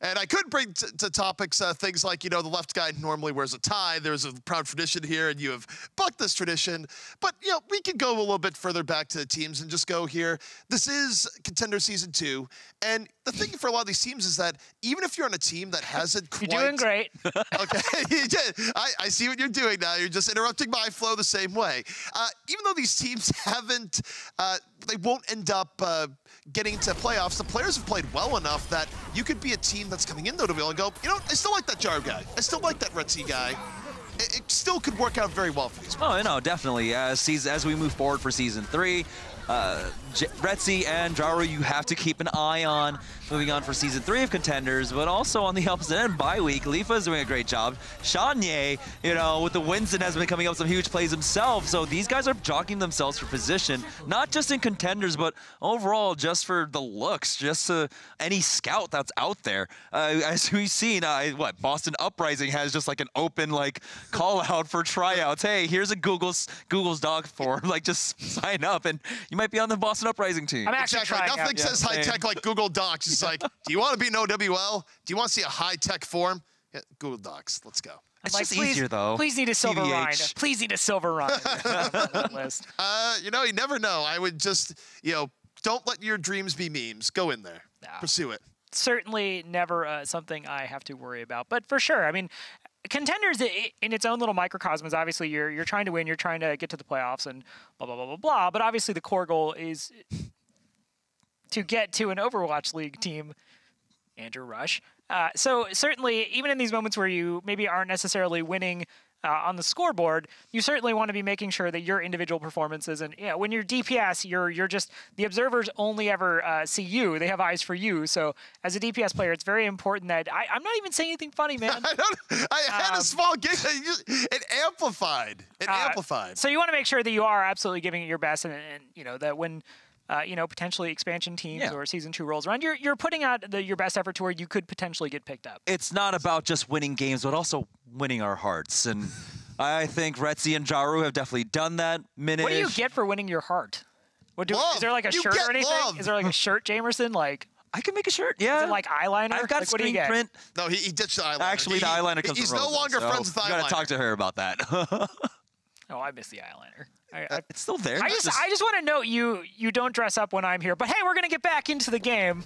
And I could bring to topics things like, you know, the left guy normally wears a tie. There's a proud tradition here, and you have bucked this tradition. But, you know, we could go a little bit further back to the teams and just go here. This is Contender Season 2. And the thing for a lot of these teams is that even if you're on a team that hasn't quite... You're doing great. Okay, I see what you're doing now. You're just interrupting my flow the same way. Even though these teams haven't... they won't end up getting into playoffs. The players have played well enough that you could be a team that's coming in, though, to be able to go, you know, I still like that Jar guy. I still like that Retzi guy. It still could work out very well for these players. Oh, no, definitely. As we move forward for Season 3, Retzi and Jaru, you have to keep an eye on moving on for Season 3 of Contenders, but also on the opposite end, bye week, Lifa's doing a great job. Shanye, you know, with the Winston has been coming up with some huge plays himself, so these guys are jockeying themselves for position, not just in Contenders, but overall just for the looks, just any scout that's out there. As we've seen, Boston Uprising has just like an open like call out for tryouts. Hey, here's a Google's dog form, like just sign up and you might be on the Boston Uprising team. I'm actually trying out. Nothing says high tech like Google Docs. It's like, do you want to be an OWL? Do you want to see a high tech form? Yeah, Google Docs. Let's go. It's like, just easier though. Please need a silver rind. Please need a silver rind. List. You know, you never know. I would just, you know, don't let your dreams be memes. Go in there. Pursue it. Certainly never something I have to worry about. But for sure, I mean, Contenders in its own little microcosm is obviously you're trying to win, you're trying to get to the playoffs and blah, blah, blah, blah, blah. But obviously the core goal is to get to an Overwatch League team, Andrew Rush. So certainly, even in these moments where you maybe aren't necessarily winning on the scoreboard, you certainly want to be making sure that your individual performances, and when you're DPS, you're just, the observers only ever see you. They have eyes for you. So as a DPS player, it's very important that I'm not even saying anything funny, man. I had a small gig. It amplified. It amplified. So you want to make sure that you are absolutely giving it your best, and that when potentially expansion teams or Season 2 rolls around, you're putting out your best effort to where you could potentially get picked up. It's not about just winning games, but also winning our hearts. And I think Retzi and Jaru have definitely done that. Minish. What do you get for winning your heart? Is there like a shirt or anything? Love. Is there like a shirt, Jamerson? Like, I can make a shirt, yeah. Is it like eyeliner? I've got like, screen print. No, he ditched the eyeliner. Actually, the eyeliner comes He's from no longer friends with eyeliner. You gotta talk to her about that. Oh, I miss the eyeliner. It's still there. I just want to note you don't dress up when I'm here. But hey, we're gonna get back into the game.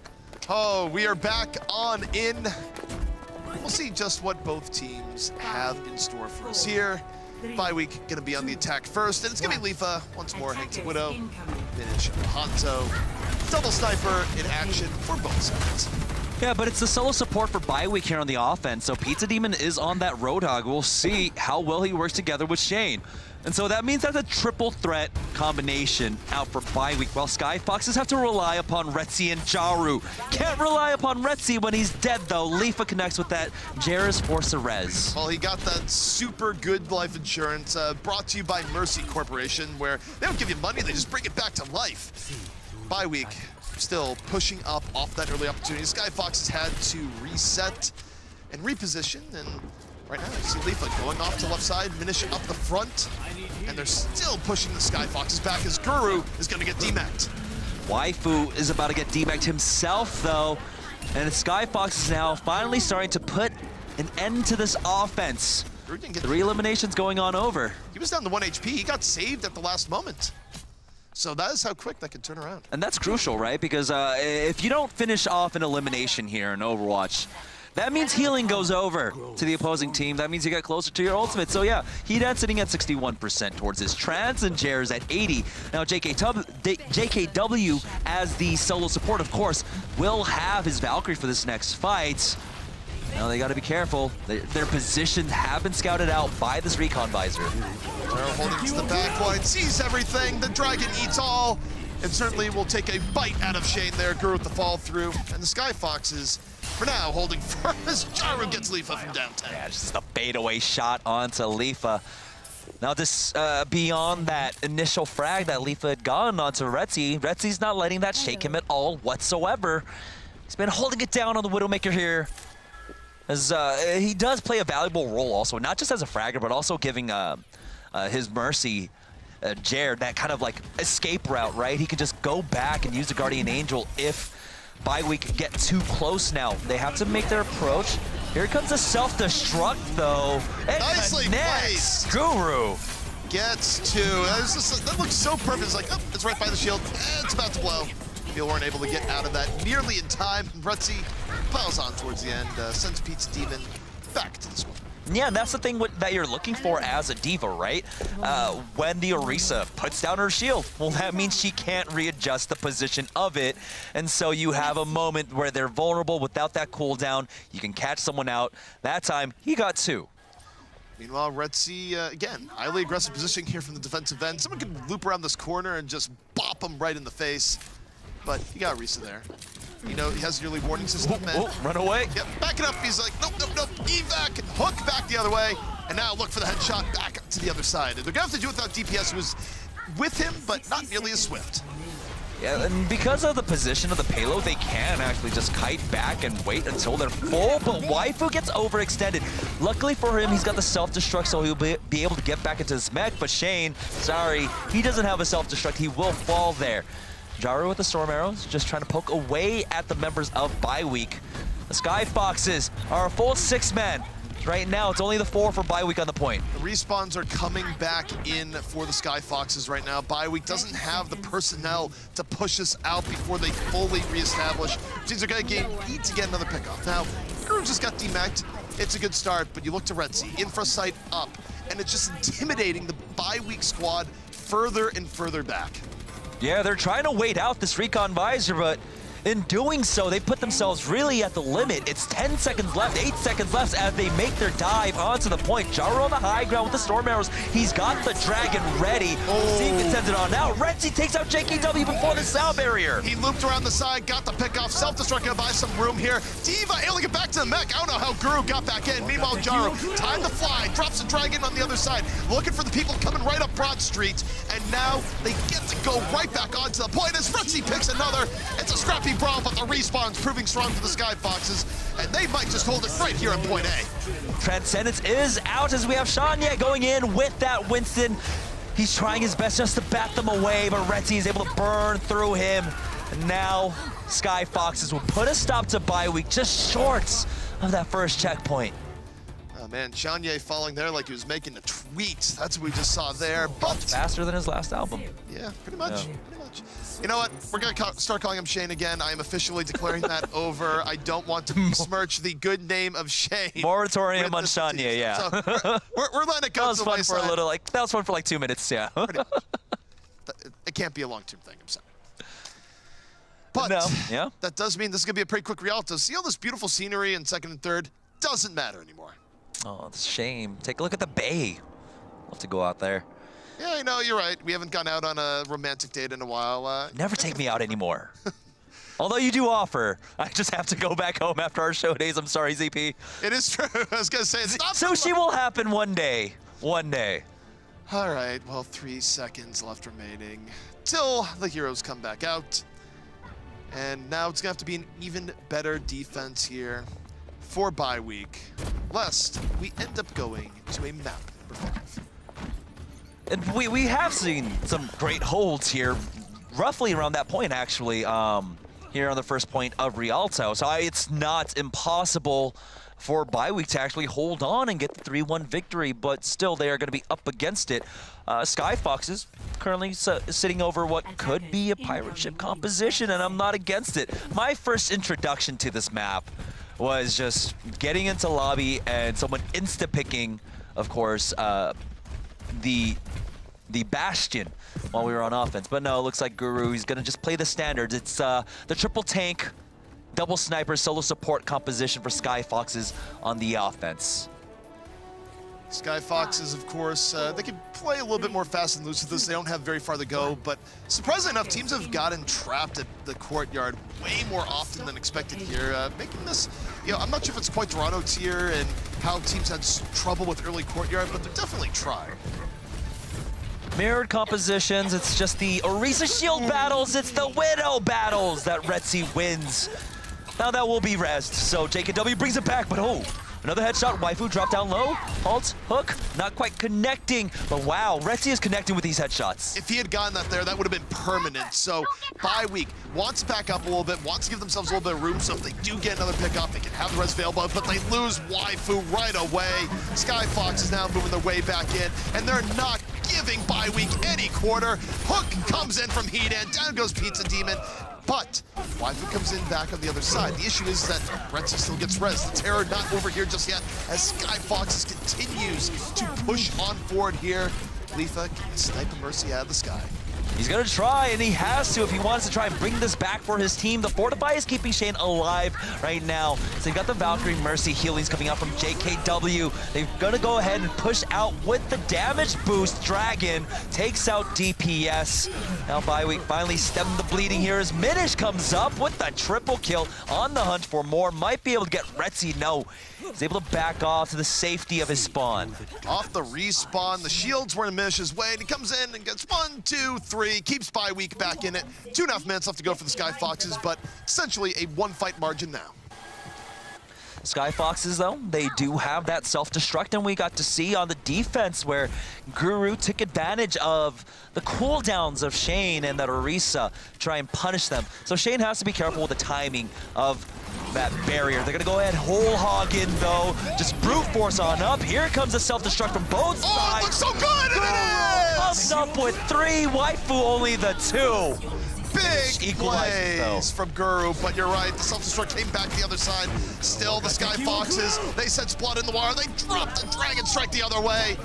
Oh, we are back on in. We'll see just what both teams have in store for us here. Bye week gonna be on the attack first, and it's gonna be Lifa once more. Hanks Widow, finish Hanzo, double sniper in action for both sides. Yeah, but it's the solo support for bye week here on the offense. So Pizza Demon is on that Roadhog. We'll see how well he works together with Shane. And so that means that's a triple threat combination out for bye week, while Skyfoxes have to rely upon Retzi and Jaru. Can't rely upon Retzi when he's dead, though. Lifa connects with that Jairus Force of Res. Well, he got that super good life insurance brought to you by Mercy Corporation, where they don't give you money, they just bring it back to life. Bye week, still pushing up off that early opportunity. Skyfoxes had to reset and reposition, and right now you see Lifa going off to left side, Minish up the front, and they're still pushing the Skyfoxes back as Guru is going to get demac'd. Waifu is about to get demac'd himself, though, and the Skyfoxes now finally starting to put an end to this offense. 3 eliminations going on over. He was down to 1 HP. He got saved at the last moment. So that is how quick that can turn around. And that's crucial, right? Because if you don't finish off an elimination here in Overwatch, that means healing goes over to the opposing team. That means you get closer to your ultimate. So yeah, Heat sitting at 61% towards his Trans, and Jair's at 80. Now JKW as the solo support, of course, will have his Valkyrie for this next fight. Now they got to be careful. Their positions have been scouted out by this recon visor. They're holding to the back line, sees everything. The dragon eats all, and certainly will take a bite out of Shane there. Guru with the fall through, and the Skyfoxes, for now, holding firm as Jaru gets Lifa from downtown. Yeah, just a fadeaway shot onto Lifa. Now this, beyond that initial frag that Lifa had gotten onto Retzi, Retzi's not letting that shake him at all whatsoever. He's been holding it down on the Widowmaker here. As he does play a valuable role also, not just as a fragger, but also giving his Mercy, Jared, that kind of like escape route, right? He can just go back and use the Guardian Angel if bye week get too close now. They have to make their approach. Here comes the self-destruct, though. Nicely placed. Guru gets two. That looks so perfect. It's like, oh, it's right by the shield. It's about to blow. Feel weren't able to get out of that nearly in time. Retzi piles on towards the end, sends Pizza Demon back to the squad. Yeah, and that's the thing that you're looking for as a diva, right? When the Orisa puts down her shield, well, that means she can't readjust the position of it. And so you have a moment where they're vulnerable without that cooldown. You can catch someone out. That time, he got 2. Meanwhile, Retzi, again, highly aggressive positioning here from the defensive end. Someone can loop around this corner and just bop him right in the face. But you got Orisa there. You know, he has an early warning system. Run away. Yep, backing up. He's like, nope, nope, nope. Evac and hook back the other way. And now look for the headshot back to the other side. And they're going to have to do it without DPS, who was with him, but not nearly as swift. Yeah, and because of the position of the payload, they can actually just kite back and wait until they're full, but Waifu gets overextended. Luckily for him, he's got the self-destruct, so he'll be able to get back into his mech, but Shane, sorry, he doesn't have a self-destruct. He will fall there. Jaru with the Storm Arrows, just trying to poke away at the members of bye week. The Skyfoxes are a full 6 men. Right now, it's only the 4 for bye week on the point. The respawns are coming back in for the Skyfoxes right now. Bye week doesn't have the personnel to push us out before they fully reestablish. Means they're going to need to get another pickoff. Now, Guru just got demac'd. It's a good start, but you look to Retzi, infra sight up, and it's just intimidating the bye week squad further and further back. Yeah, they're trying to wait out this recon visor, but in doing so, they put themselves really at the limit. It's 10 seconds left, 8 seconds left as they make their dive onto the point. Jaro on the high ground with the storm arrows. He's got the dragon ready. Zeke sends it on out. Renzi takes out JKW before the sound barrier. He looped around the side, got the pick off. Self-destruct gonna buy some room here. Diva able to get back to the mech. I don't know how Guru got back in. Meanwhile, Jaro, time to fly, drops the dragon on the other side, looking for the people coming right up Broad Street, and now they get to go right back onto the point as Renzi picks another. It's a scrappy brawl, but the respawn's proving strong for the Skyfoxes, and they might just hold it right here in point A. Transcendence is out as we have Shanya going in with that Winston. He's trying his best just to bat them away, but Renzi is able to burn through him. And now Skyfoxes will put a stop to bye week, just short of that first checkpoint. Oh man, Shanye falling there like he was making a tweet. That's what we just saw there, but faster than his last album. Yeah, pretty much. You know what? We're going to start calling him Shane again. I am officially declaring that over. I don't want to besmirch the good name of Shane. Moratorium on Shanya, yeah. So we're letting it go. That was fun for a little, that was fun for like 2 minutes, yeah. It can't be a long-term thing, I'm sorry. But that does mean this is going to be a pretty quick Rialto. See all this beautiful scenery in second and third? Doesn't matter anymore. Oh, it's a shame. Take a look at the bay. Love to go out there. Yeah, I know, you're right. We haven't gone out on a romantic date in a while. Never take me out anymore. Although you do offer. I just have to go back home after our show days. I'm sorry, ZP. It is true. I was going to say, it's not sushi will happen one day. One day. All right, well, 3 seconds left remaining till the heroes come back out. And now it's going to have to be an even better defense here for bye week, lest we end up going to a map number 5. And we have seen some great holds here, roughly around that point, actually, here on the first point of Rialto. So it's not impossible for bye week to actually hold on and get the 3-1 victory, but still they are going to be up against it. Skyfoxes currently sitting over what could be a pirate ship composition, and I'm not against it. My first introduction to this map was just getting into lobby and someone insta-picking, of course, the Bastion while we were on offense. But no, it looks like Guru, he's gonna just play the standards. It's the triple tank, double sniper, solo support composition for Skyfoxes on the offense. Skyfoxes, of course, they can play a little bit more fast and loose with this. They don't have very far to go, but surprisingly enough, teams have gotten trapped at the courtyard way more often than expected here, making this, you know, I'm not sure if it's Point Dorado tier and how teams had trouble with early courtyard, but they're definitely trying. Mirrored compositions, it's just the Orisa shield battles, it's the Widow battles that Retzi wins. Now that will be rezzed, so JKW brings it back, but oh, another headshot, Waifu dropped down low, halt, hook, not quite connecting, but wow, Retzi is connecting with these headshots. If he had gotten that there, that would have been permanent, so bye week wants to back up a little bit, wants to give themselves a little bit of room, so if they do get another pick off, they can have the res available, but they lose Waifu right away. Skyfox is now moving their way back in, and they're not giving bye week any quarter. Hook comes in from heat and down goes Pizza Demon. But Waifu comes in back on the other side. The issue is that Renzi still gets res. The terror not over here just yet as Skyfoxes continues to push on forward here. Leafa can snipe a Mercy out of the sky. He's gonna try, and he has to if he wants to try and bring this back for his team. The Fortify is keeping Shane alive right now. So you've got the Valkyrie Mercy healings coming out from JKW. They're gonna go ahead and push out with the damage boost. Dragon takes out DPS. Now bye week finally stemmed the bleeding here as Minish comes up with the triple kill on the hunt for more. Might be able to get Retzi. No, he's able to back off to the safety of his spawn. Off the respawn, the shields were in Minish's way, and he comes in and gets 1, 2, 3. Keeps bye week back in it. 2.5 minutes left to go for the Skyfoxes, but essentially a 1-fight margin now. Skyfoxes, though, they do have that self-destruct, and we got to see on the defense where Guru took advantage of the cooldowns of Shane and that Orisa try and punish them. So Shane has to be careful with the timing of that barrier. They're gonna go ahead whole hog in, though. Just brute force on up. Here comes a self-destruct from both sides. Oh, it looks so good, and it is! Up with 3, Waifu only the 2. Big plays from Guru, but you're right, the self-destruct came back the other side. Still, the Skyfoxes, they sense blood in the water, they drop the Dragon Strike the other way.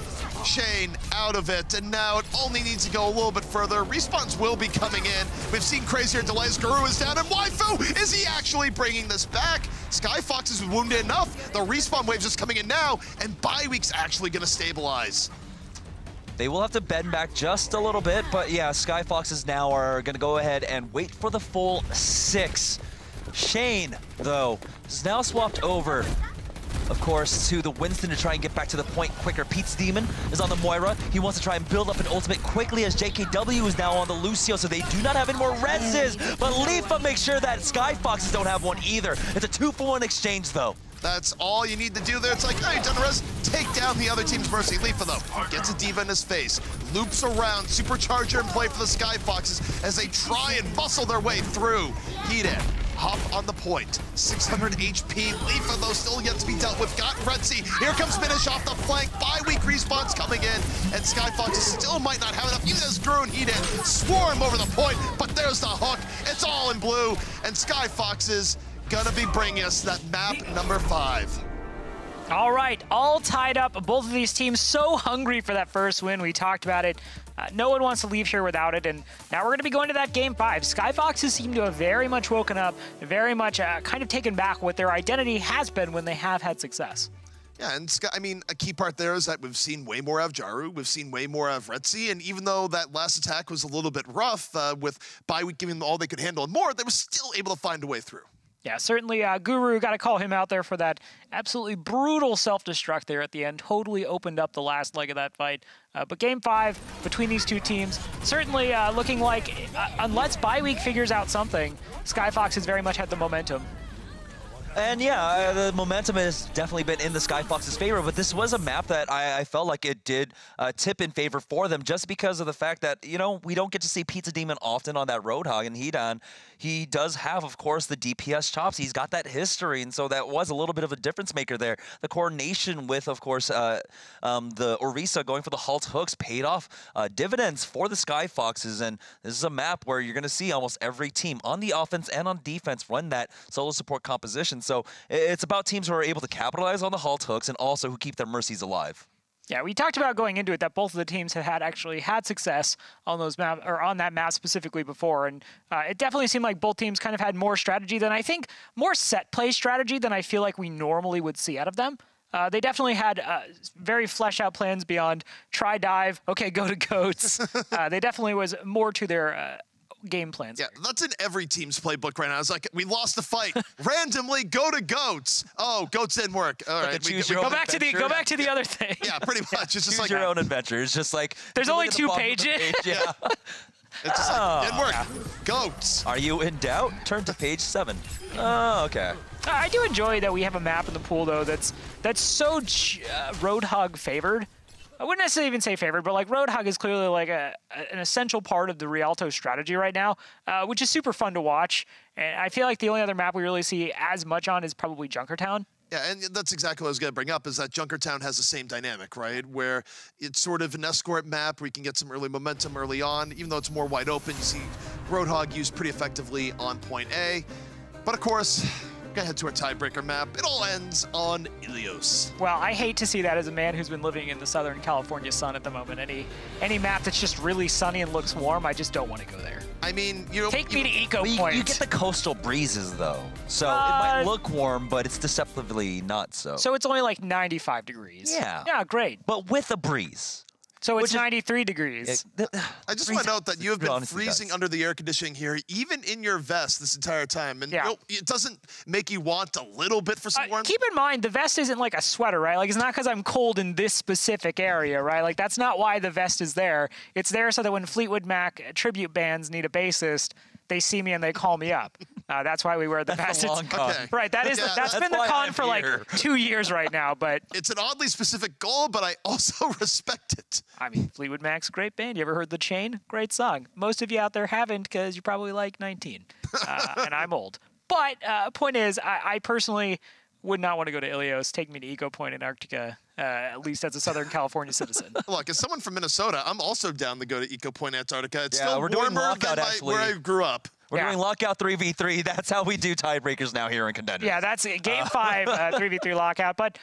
Shane out of it, and now it only needs to go a little bit further. Respawns will be coming in. We've seen crazier delays. Guru is down, and Waifu, is he actually bringing this back? Skyfoxes is wounded enough. The respawn wave's just coming in now, and Bye-Week's actually gonna stabilize. They will have to bend back just a little bit, but yeah, Skyfoxes now are gonna go ahead and wait for the full 6. Shane, though, is now swapped over, of course, to the Winston to try and get back to the point quicker. Pete's Demon is on the Moira. He wants to try and build up an ultimate quickly as JKW is now on the Lucio, so they do not have any more reses. But Leafa makes sure that Skyfoxes don't have one either. It's a 2-for-1 exchange, though. That's all you need to do there. It's like, hey, done a res, take down the other team's Mercy. Leafa, though, gets a Diva in his face, loops around, Supercharger in play for the Skyfoxes as they try and muscle their way through. Heated, hop on the point, 600 HP. Leafa, though, still yet to be dealt with. Got Retzi. Here comes Minish off the flank. Bye-Week respawns coming in, and Skyfoxes still might not have enough. Even as Gru and Heated swarm over the point, but there's the hook. It's all in blue, and Skyfoxes gonna be bringing us that map number 5. All right, all tied up. Both of these teams so hungry for that first win. We talked about it. No one wants to leave here without it, and now we're going to be going to that game 5. Skyfoxes seem to have very much woken up, very much kind of taken back what their identity has been when they have had success. Yeah, and I mean, a key part there is that we've seen way more of Jaru, we've seen way more of Retzi, and even though that last attack was a little bit rough, with Bye-Week giving them all they could handle and more, they were still able to find a way through. Yeah, certainly Guru, got to call him out there for that absolutely brutal self-destruct there at the end. Totally opened up the last leg of that fight. But game 5 between these two teams, certainly looking like, unless Bye-Week figures out something, Skyfox has very much had the momentum. And yeah, the momentum has definitely been in the Skyfox's favor, but this was a map that I felt like it did tip in favor for them just because of the fact that, you know, we don't get to see Pizza Demon often on that Roadhog, and he does have, of course, the DPS chops. He's got that history, and so that was a little bit of a difference maker there. The coordination with, of course, the Orisa going for the halt hooks paid off dividends for the Skyfoxes, and this is a map where you're going to see almost every team on the offense and on defense run that solo support composition. So it's about teams who are able to capitalize on the halt hooks and also who keep their mercies alive. Yeah, we talked about going into it that both of the teams had actually had success on those map or on that map specifically before, and it definitely seemed like both teams kind of had more strategy than I think, more set play strategy than I feel like we normally would see out of them. They definitely had very fleshed out plans beyond try dive, okay, go to goats. They definitely was more to their game plans. Yeah, that's in every team's playbook right now. It's like, we lost the fight. Randomly go to goats. Oh, goats didn't work. All right, go back to the other thing. Yeah, pretty much. It's just like your own adventure. It's just like there's only 2 pages. Yeah. It's just like, didn't work. Yeah. Goats. Are you in doubt? Turn to page 7. Oh, okay. I do enjoy that we have a map in the pool though that's so Roadhog favored. I wouldn't necessarily even say favored, but like Roadhog is clearly like an essential part of the Rialto strategy right now, which is super fun to watch. And I feel like the only other map we really see as much on is probably Junkertown. Yeah, and that's exactly what I was going to bring up, is that Junkertown has the same dynamic, right? Where it's sort of an escort map where you can get some early momentum early on. Even though it's more wide open, you see Roadhog used pretty effectively on point A. But of course, we're gonna head to our tiebreaker map. It all ends on Ilios. Well, I hate to see that as a man who's been living in the Southern California sun at the moment. Any map that's just really sunny and looks warm, I just don't want to go there. I mean, you know, take me to Eco Point. You get the coastal breezes though, so it might look warm, but it's deceptively not so. So it's only like 95 degrees. Yeah. Yeah, great. But with a breeze. So it's 93 degrees. I just want to note that you have been freezing under the air conditioning here, even in your vest this entire time. And you know, it doesn't make you want a little bit for some warmth? Keep in mind, the vest isn't like a sweater, right? Like, it's not because I'm cold in this specific area, right? Like, that's not why the vest is there. It's there so that when Fleetwood Mac tribute bands need a bassist, they see me and they call me up. That's why we wear the vest. Okay. Right, that's been the con for like 2 years right now, but... It's an oddly specific goal, but I also respect it. I mean, Fleetwood Mac's a great band. You ever heard The Chain? Great song. Most of you out there haven't because you're probably like 19, and I'm old. But point is, I personally would not want to go to Ilios. Take me to Eco Point, Antarctica, at least as a Southern California citizen. Look, as someone from Minnesota, I'm also down to go to Eco Point, Antarctica. It's still we're doing lockout, where I grew up. We're doing lockout 3v3. That's how we do tiebreakers now here in Contenders. Yeah, that's game 5, 3v3 lockout. But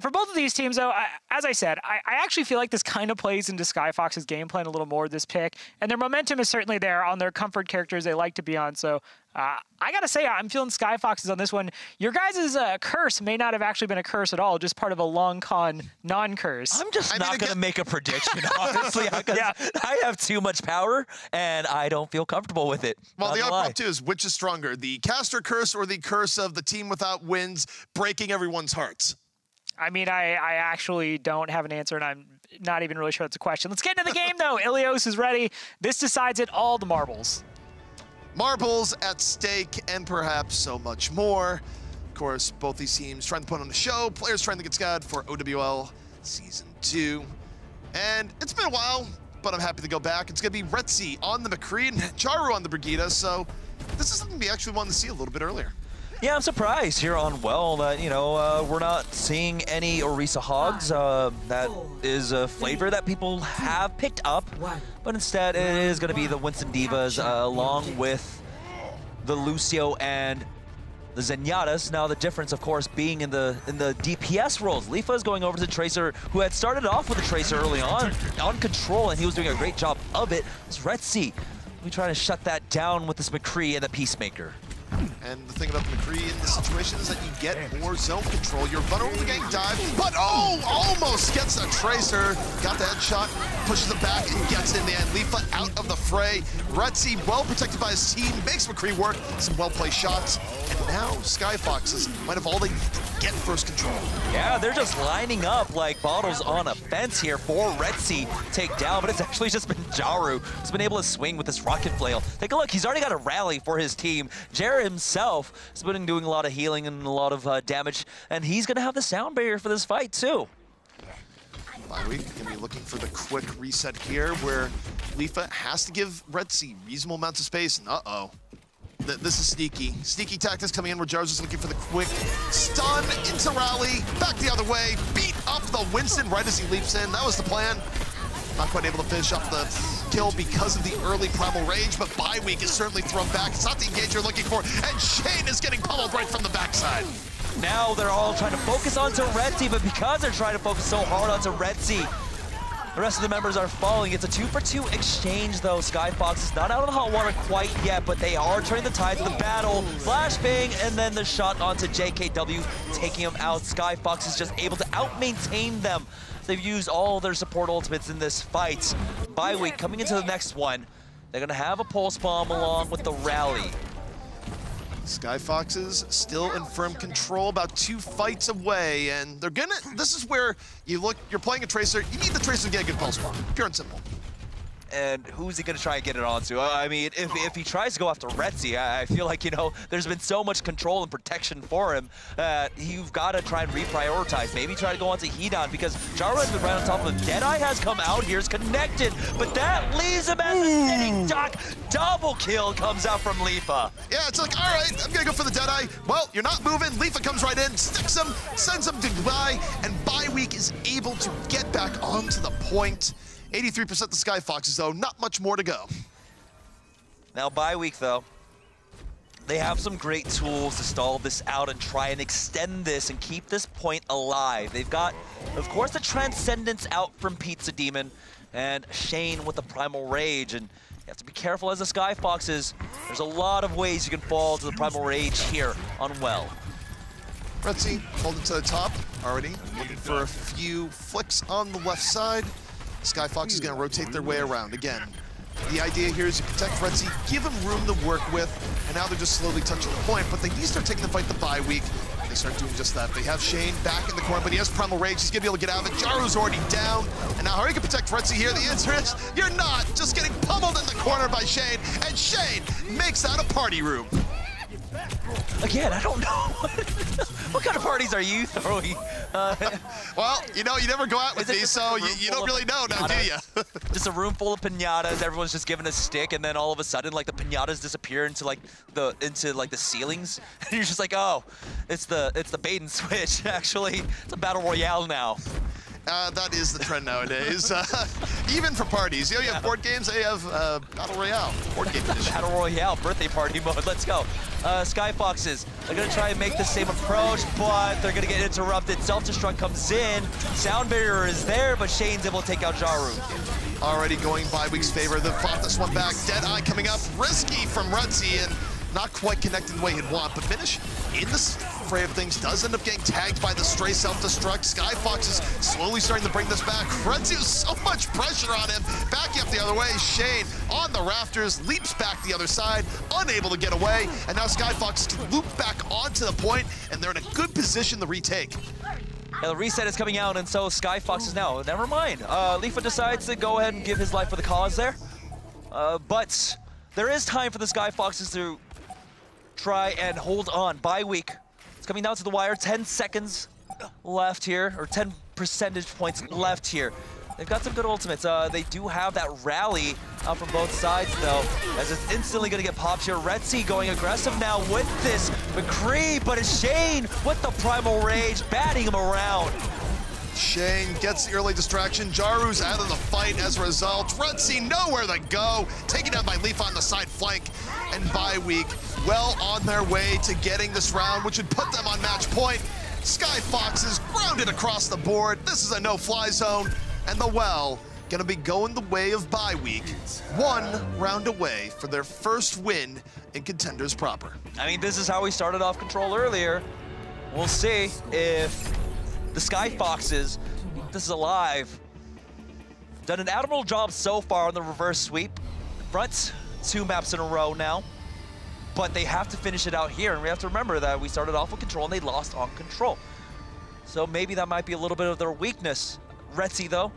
For both of these teams, though, as I said, I actually feel like this kind of plays into Skyfox's game plan a little more, this pick. And their momentum is certainly there on their comfort characters they like to be on. So I got to say, I'm feeling Skyfoxes on this one. Your guys' curse may not have actually been a curse at all, just part of a long con non-curse. I'm just not going to make a prediction, honestly, because I have too much power, and I don't feel comfortable with it. Well, the odd too is, which is stronger, the caster curse or the curse of the team without wins breaking everyone's hearts? I mean, I actually don't have an answer, and I'm not even really sure that's a question. Let's get into the game, though. Ilios is ready. This decides it all, the marbles. Marbles at stake, and perhaps so much more. Of course, both these teams trying to put on a show, players trying to get Scud for OWL Season 2. And it's been a while, but I'm happy to go back. It's going to be Retzi on the McCree and Jaru on the Brigida, so this is something we actually wanted to see a little bit earlier. Yeah, I'm surprised here on Well that, you know, we're not seeing any Orisa Hogs. That is a flavor that people have picked up, but instead it is going to be the Winston Divas along with the Lucio and the Zenyatas. Now the difference, of course, being in the DPS roles. Lifa is going over to the Tracer, who had started off with the Tracer early on control, and he was doing a great job of it. It's Retzi. We trying to shut that down with this McCree and the Peacemaker. And the thing about the McCree in this situation is that you get more zone control. You're vulnerable to getting dive, but almost gets a Tracer. Got the headshot, pushes it back, and gets in the end. Lifa out of the fray. Retzi well protected by his team, makes McCree work. Some well-placed shots. And now Skyfoxes might have all they need to get first control. Yeah, they're just lining up like bottles on a fence here for Retzi take down, but it's actually just been Jaru who's been able to swing with this rocket flail. Take a look, he's already got a rally for his team. Jared himself has been doing a lot of healing and a lot of damage, and he's going to have the sound barrier for this fight too. Bye-week going to be looking for the quick reset here where Lifa has to give Retzi reasonable amounts of space, and uh-oh. This is sneaky. Sneaky tactics coming in where Jaro's just looking for the quick stun into rally, back the other way, beat up the Winston right as he leaps in. That was the plan. Not quite able to finish up the kill because of the early Primal Rage, but Bye-Week is certainly thrown back. It's not the engage you're looking for, and Shane is getting pummeled right from the backside. Now they're all trying to focus onto Retzi, but because they're trying to focus so hard onto Retzi, the rest of the members are falling. It's a 2-for-2 exchange, though. Skyfox is not out of the hot water quite yet, but they are turning the tide of the battle. Flashbang, and then the shot onto JKW, taking him out. Skyfox is just able to out-maintain them. They've used all their support ultimates in this fight. Bye-week coming into the next one. They're gonna have a pulse bomb along with the rally. Skyfoxes still in firm control, about 2 fights away, and they're gonna, this is where you look, you're playing a Tracer, you need the Tracer to get a good pulse bomb, pure and simple. And who's he going to try and get it onto? I mean, if he tries to go after Retzi, I feel like, you know, there's been so much control and protection for him that you've got to try and reprioritize. Maybe try to go onto Hedon because Jaru has been right on top of him. Deadeye has come out here, is connected, but that leaves him as a sitting duck. Double kill comes out from Lifa. Yeah, it's like, all right, I'm going to go for the Deadeye. Well, you're not moving. Lifa comes right in, sticks him, sends him to goodbye, and Bye-week is able to get back onto the point. 83% the Skyfoxes, though. Not much more to go. Now, Bye-week, though, they have some great tools to stall this out and try and extend this and keep this point alive. They've got, of course, the Transcendence out from Pizza Demon and Shane with the Primal Rage. And you have to be careful as the Skyfoxes. There's a lot of ways you can fall to the Primal Rage here on Well. Retzi holding to the top already, looking for a few flicks on the left side. Skyfox is going to rotate their way around again. The idea here is to protect Retzi, give him room to work with, and now they're just slowly touching the point, but they need to start taking the fight the Bye-week. They start doing just that. They have Shane back in the corner, but he has Primal Rage. He's going to be able to get out of it. Jaru's already down, and now how are you going to protect Retzi here? The answer is, you're not. Just getting pummeled in the corner by Shane, and Shane makes that a party room. Again, I don't know. What kind of parties are you throwing? Well, you know, you never go out with me, so you don't really know now, do you? Just a room full of piñatas. Everyone's just given a stick, and then all of a sudden, like the piñatas disappear into the ceilings, and you're just like, oh, it's the bait and switch. Actually, it's a battle royale now. That is the trend nowadays. Even for parties. You know, you have board games, they have Battle Royale, board game edition. Battle Royale, birthday party mode, let's go. Skyfoxes, they're gonna try and make the same approach, but they're gonna get interrupted. Self-destruct comes in, sound barrier is there, but Shane's able to take out Jaru. Already going Bi-Week's favor, they fought this one back. Deadeye coming up, risky from Retzi, and not quite connecting the way he'd want, but Minish in this fray of things does end up getting tagged by the stray self-destruct. Skyfox is slowly starting to bring this back. Retzi has so much pressure on him, backing up the other way. Shane on the rafters, leaps back the other side, unable to get away, and now Skyfox can loop back onto the point, and they're in a good position to retake. Yeah, the reset is coming out, and so Skyfox is now. Never mind. Lifa decides to go ahead and give his life for the cause there. But there is time for the Skyfoxes to try and hold on. Bi-Week. It's coming down to the wire. 10 seconds left here, or 10 percentage points left here. They've got some good ultimates. They do have that rally from both sides, though, as it's instantly going to get popped here. Retzi going aggressive now with this McCree, but it's Shane with the Primal Rage, batting him around. Shane gets the early distraction. Jaru's out of the fight as a result. Retzi nowhere to go. Taken down by Leaf on the side flank. And Bi-Week well on their way to getting this round, which would put them on match point. Skyfoxes grounded across the board. This is a no-fly zone. And the Well gonna be going the way of Bi-Week. 1 round away for their first win in Contenders proper. I mean, this is how we started off Control earlier. We'll see if the Skyfoxes, this is alive, done an admirable job so far on the reverse sweep. Front 2 maps in a row now, but they have to finish it out here, and we have to remember that we started off with Control and they lost on Control. So maybe that might be a little bit of their weakness. Retzi, though,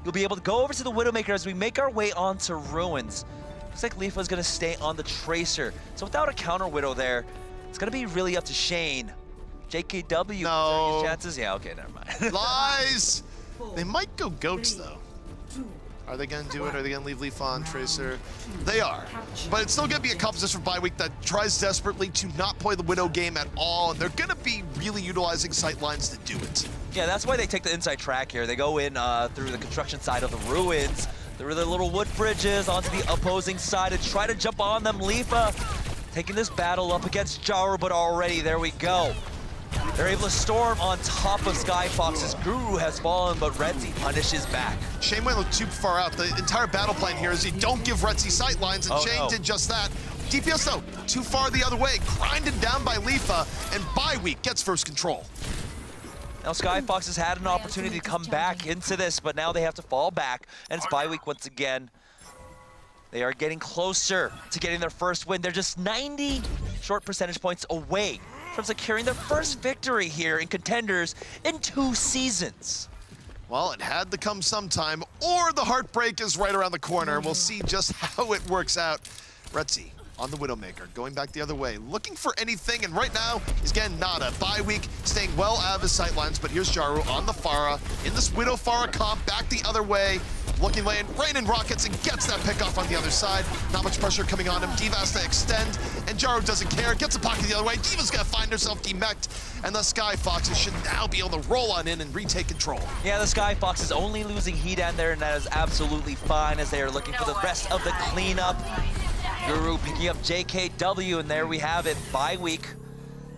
you'll be able to go over to the Widowmaker as we make our way onto Ruins. Looks like Lifa's gonna stay on the Tracer. So without a counter Widow there, it's gonna be really up to Shane. JKW, no. His chances? Yeah, okay, never mind. Lies! They might go Goats, though. Are they gonna do it? Are they gonna leave Leaf on Tracer? They are. But it's still gonna be a composition for Bi-Week that tries desperately to not play the Widow game at all, and they're gonna be really utilizing sightlines to do it. Yeah, that's why they take the inside track here. They go in through the construction side of the Ruins, through the little wood bridges onto the opposing side and try to jump on them. Lifa taking this battle up against Jaru, but already, there we go. They're able to storm on top of Skyfox's. Guru has fallen, but Retzi punishes back. Shane went too far out. The entire battle plan here is you don't give Retzi sightlines, and Shane did just that. DPS, though, too far the other way. Grinded down by Lifa, and Bi-Week gets first control. Now Skyfoxes had an opportunity to come back into this, but now they have to fall back, and it's Bi-Week once again. They are getting closer to getting their first win. They're just 90 short percentage points away from securing their first victory here in Contenders in 2 seasons. Well, it had to come sometime, or the heartbreak is right around the corner. We'll see just how it works out. Retzi on the Widowmaker, going back the other way, looking for anything, and right now, he's getting nada. Bi-Week staying well out of his sightlines, but here's Jaru on the Pharah, in this Widow Pharah comp, back the other way, looking lane, raining rockets, and gets that pick off on the other side. Not much pressure coming on him. Diva has to extend, and Jaru doesn't care, gets a pocket the other way. Diva's gonna find herself demeched, and the Skyfoxes should now be able to roll on in and retake control. Yeah, the Skyfox is only losing heat in there, and that is absolutely fine as they are looking for the rest of the cleanup. Guru picking up JKW, and there we have it. Bi-Week,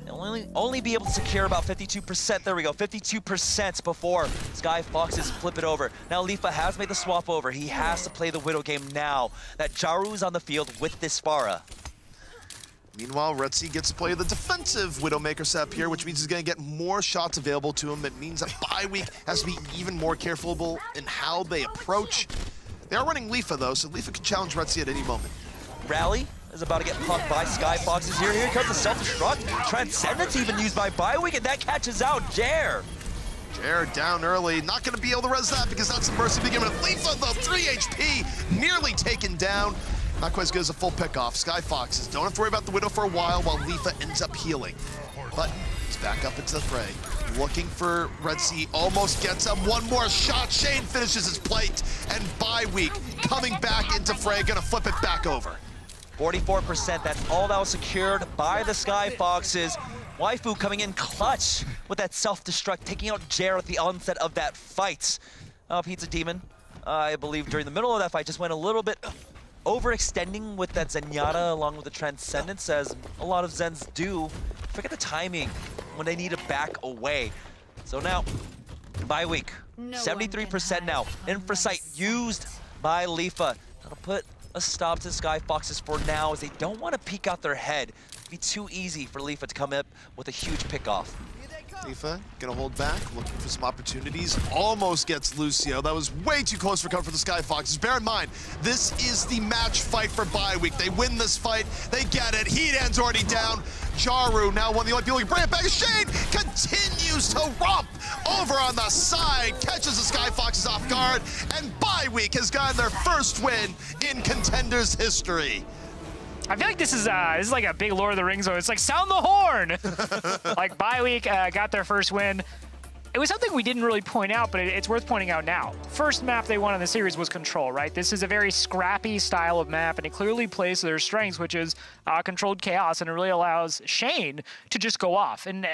they'll only be able to secure about 52%. There we go, 52% before Skyfoxes flip it over. Now Lifa has made the swap over. He has to play the Widow game now that Jaru's on the field with this Pharah. Meanwhile, Retzi gets to play the defensive Widowmaker setup here, which means he's going to get more shots available to him. It means that Bi-Week has to be even more careful in how they approach. They are running Lifa, though, so Lifa can challenge Retzi at any moment. Rally is about to get pumped by Skyfoxes here. Here comes the self-destruct. Transcendence even used by Bi-Week, and that catches out Jer. Jer down early. Not going to be able to res that because that's a mercy beginning with Lifa, though. 3 HP, nearly taken down. Not quite as good as a full pick-off. Skyfoxes don't have to worry about the Widow for a while Lifa ends up healing. But he's back up into the fray. Looking for Retzi, almost gets him. One more shot. Shane finishes his plate, and Bi-Week coming back into fray, gonna flip it back over. 44%, that's all that was secured by the Skyfoxes. Waifu coming in clutch with that self-destruct, taking out Jer at the onset of that fight. Pizza Demon, I believe during the middle of that fight, just went a little bit overextending with that Zenyatta along with the Transcendence, as a lot of Zens do. Forget the timing when they need to back away. So now, bye week, 73% now. In for sight used by Leafa. That'll put a stop to Skyfoxes for now, as they don't want to peek out their head. It'd be too easy for Leafa to come up with a huge pickoff. Leafa gonna hold back, looking for some opportunities. Almost gets Lucio. That was way too close for cover for the Skyfoxes. Bear in mind, this is the match fight for bye week. They win this fight, they get it. Heatend's already down. Jaru, now one of the only people who can bring it back. Shane continues to romp over on the side, catches the Skyfoxes off guard, and bye week has gotten their first win in Contenders history. I feel like this is like a big Lord of the Rings one. It's like, sound the horn! Like, bye week got their first win. It was something we didn't really point out, but it's worth pointing out now. First map they won in the series was Control, right? This is a very scrappy style of map, and it clearly plays to their strengths, which is controlled chaos, and it really allows Shane to just go off. And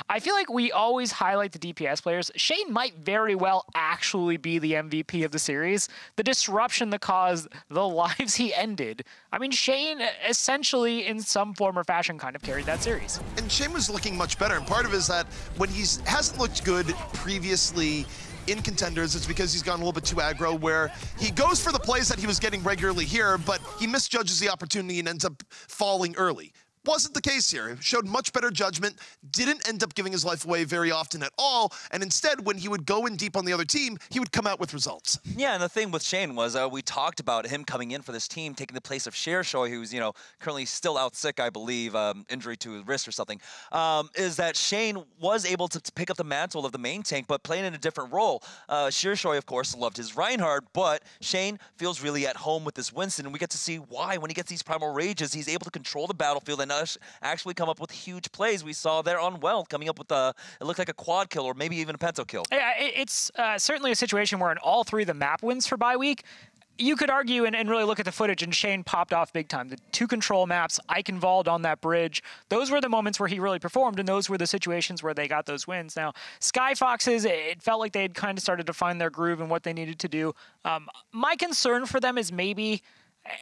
I feel like we always highlight the DPS players. Shane might very well actually be the MVP of the series. The disruption that caused the lives he ended. I mean, Shane essentially, in some form or fashion, kind of carried that series. And Shane was looking much better, and part of it is that when he hasn't looked good previously in Contenders, it's because he's gone a little bit too aggro, where he goes for the plays that he was getting regularly here, but he misjudges the opportunity and ends up falling early. Wasn't the case here. Showed much better judgment, didn't end up giving his life away very often at all, and instead, when he would go in deep on the other team, he would come out with results. Yeah, and the thing with Shane was we talked about him coming in for this team, taking the place of Shershoy, who's, you know, currently still out sick, I believe, injury to his wrist or something, is that Shane was able to pick up the mantle of the main tank, but playing in a different role. Shershoy, of course, loved his Reinhardt, but Shane feels really at home with this Winston, and we get to see why. When he gets these primal rages, he's able to control the battlefield and actually come up with huge plays. We saw there on Well coming up with it looked like a quad kill or maybe even a pento kill. Yeah, it's certainly a situation where in all three of the map wins for bye week, you could argue and really look at the footage, and Shane popped off big time. The two control maps, Eichenwald on that bridge, those were the moments where he really performed, and those were the situations where they got those wins. Now, Skyfoxes, it felt like they had kind of started to find their groove and what they needed to do. My concern for them is maybe,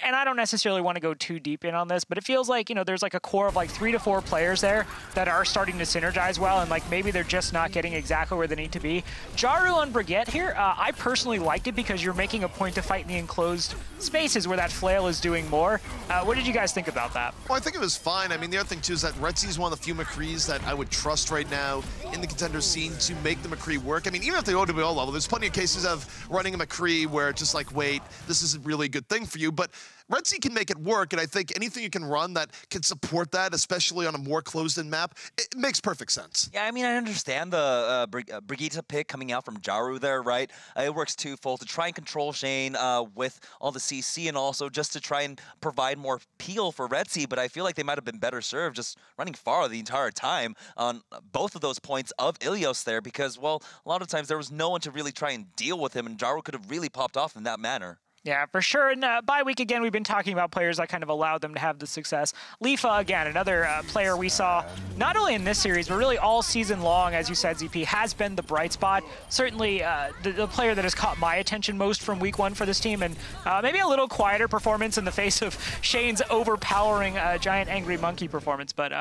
and I don't necessarily want to go too deep in on this, but it feels like, you know, there's like a core of like 3 to 4 players there that are starting to synergize well, and like maybe they're just not getting exactly where they need to be. Jaru on Brigitte here, I personally liked it because you're making a point to fight in the enclosed spaces where that flail is doing more. What did you guys think about that? Well, I think it was fine. I mean, the other thing too is that Retzi is one of the few McCrees that I would trust right now in the Contender scene to make the McCree work. I mean, even at the OWL level, there's plenty of cases of running a McCree where it's just like, wait, this isn't really a good thing for you, but Retzi can make it work, and I think anything you can run that can support that, especially on a more closed-in map, it makes perfect sense. Yeah, I mean, I understand the Brigitte pick coming out from Jaru there, right? It works twofold, to try and control Shane with all the CC, and also just to try and provide more peel for Retzi, but I feel like they might have been better served just running far the entire time on both of those points of Ilios there, because, well, a lot of times there was no one to really try and deal with him, and Jaru could have really popped off in that manner. Yeah, for sure. And bye week, again, we've been talking about players that kind of allowed them to have the success. Leafa, again, another player we saw not only in this series, but really all season long, as you said, ZP, has been the bright spot. Certainly the player that has caught my attention most from week 1 for this team, and maybe a little quieter performance in the face of Shane's overpowering giant angry monkey performance, but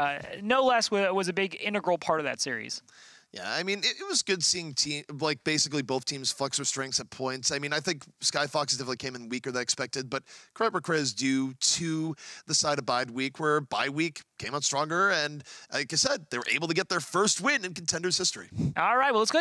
no less was a big integral part of that series. Yeah, I mean, it was good seeing basically both teams flex their strengths at points. I mean, I think Skyfoxes definitely came in weaker than expected, but credit where credit is due to the side of bye week, where bye week came out stronger, and like I said, they were able to get their first win in Contenders history. All right, well, let's go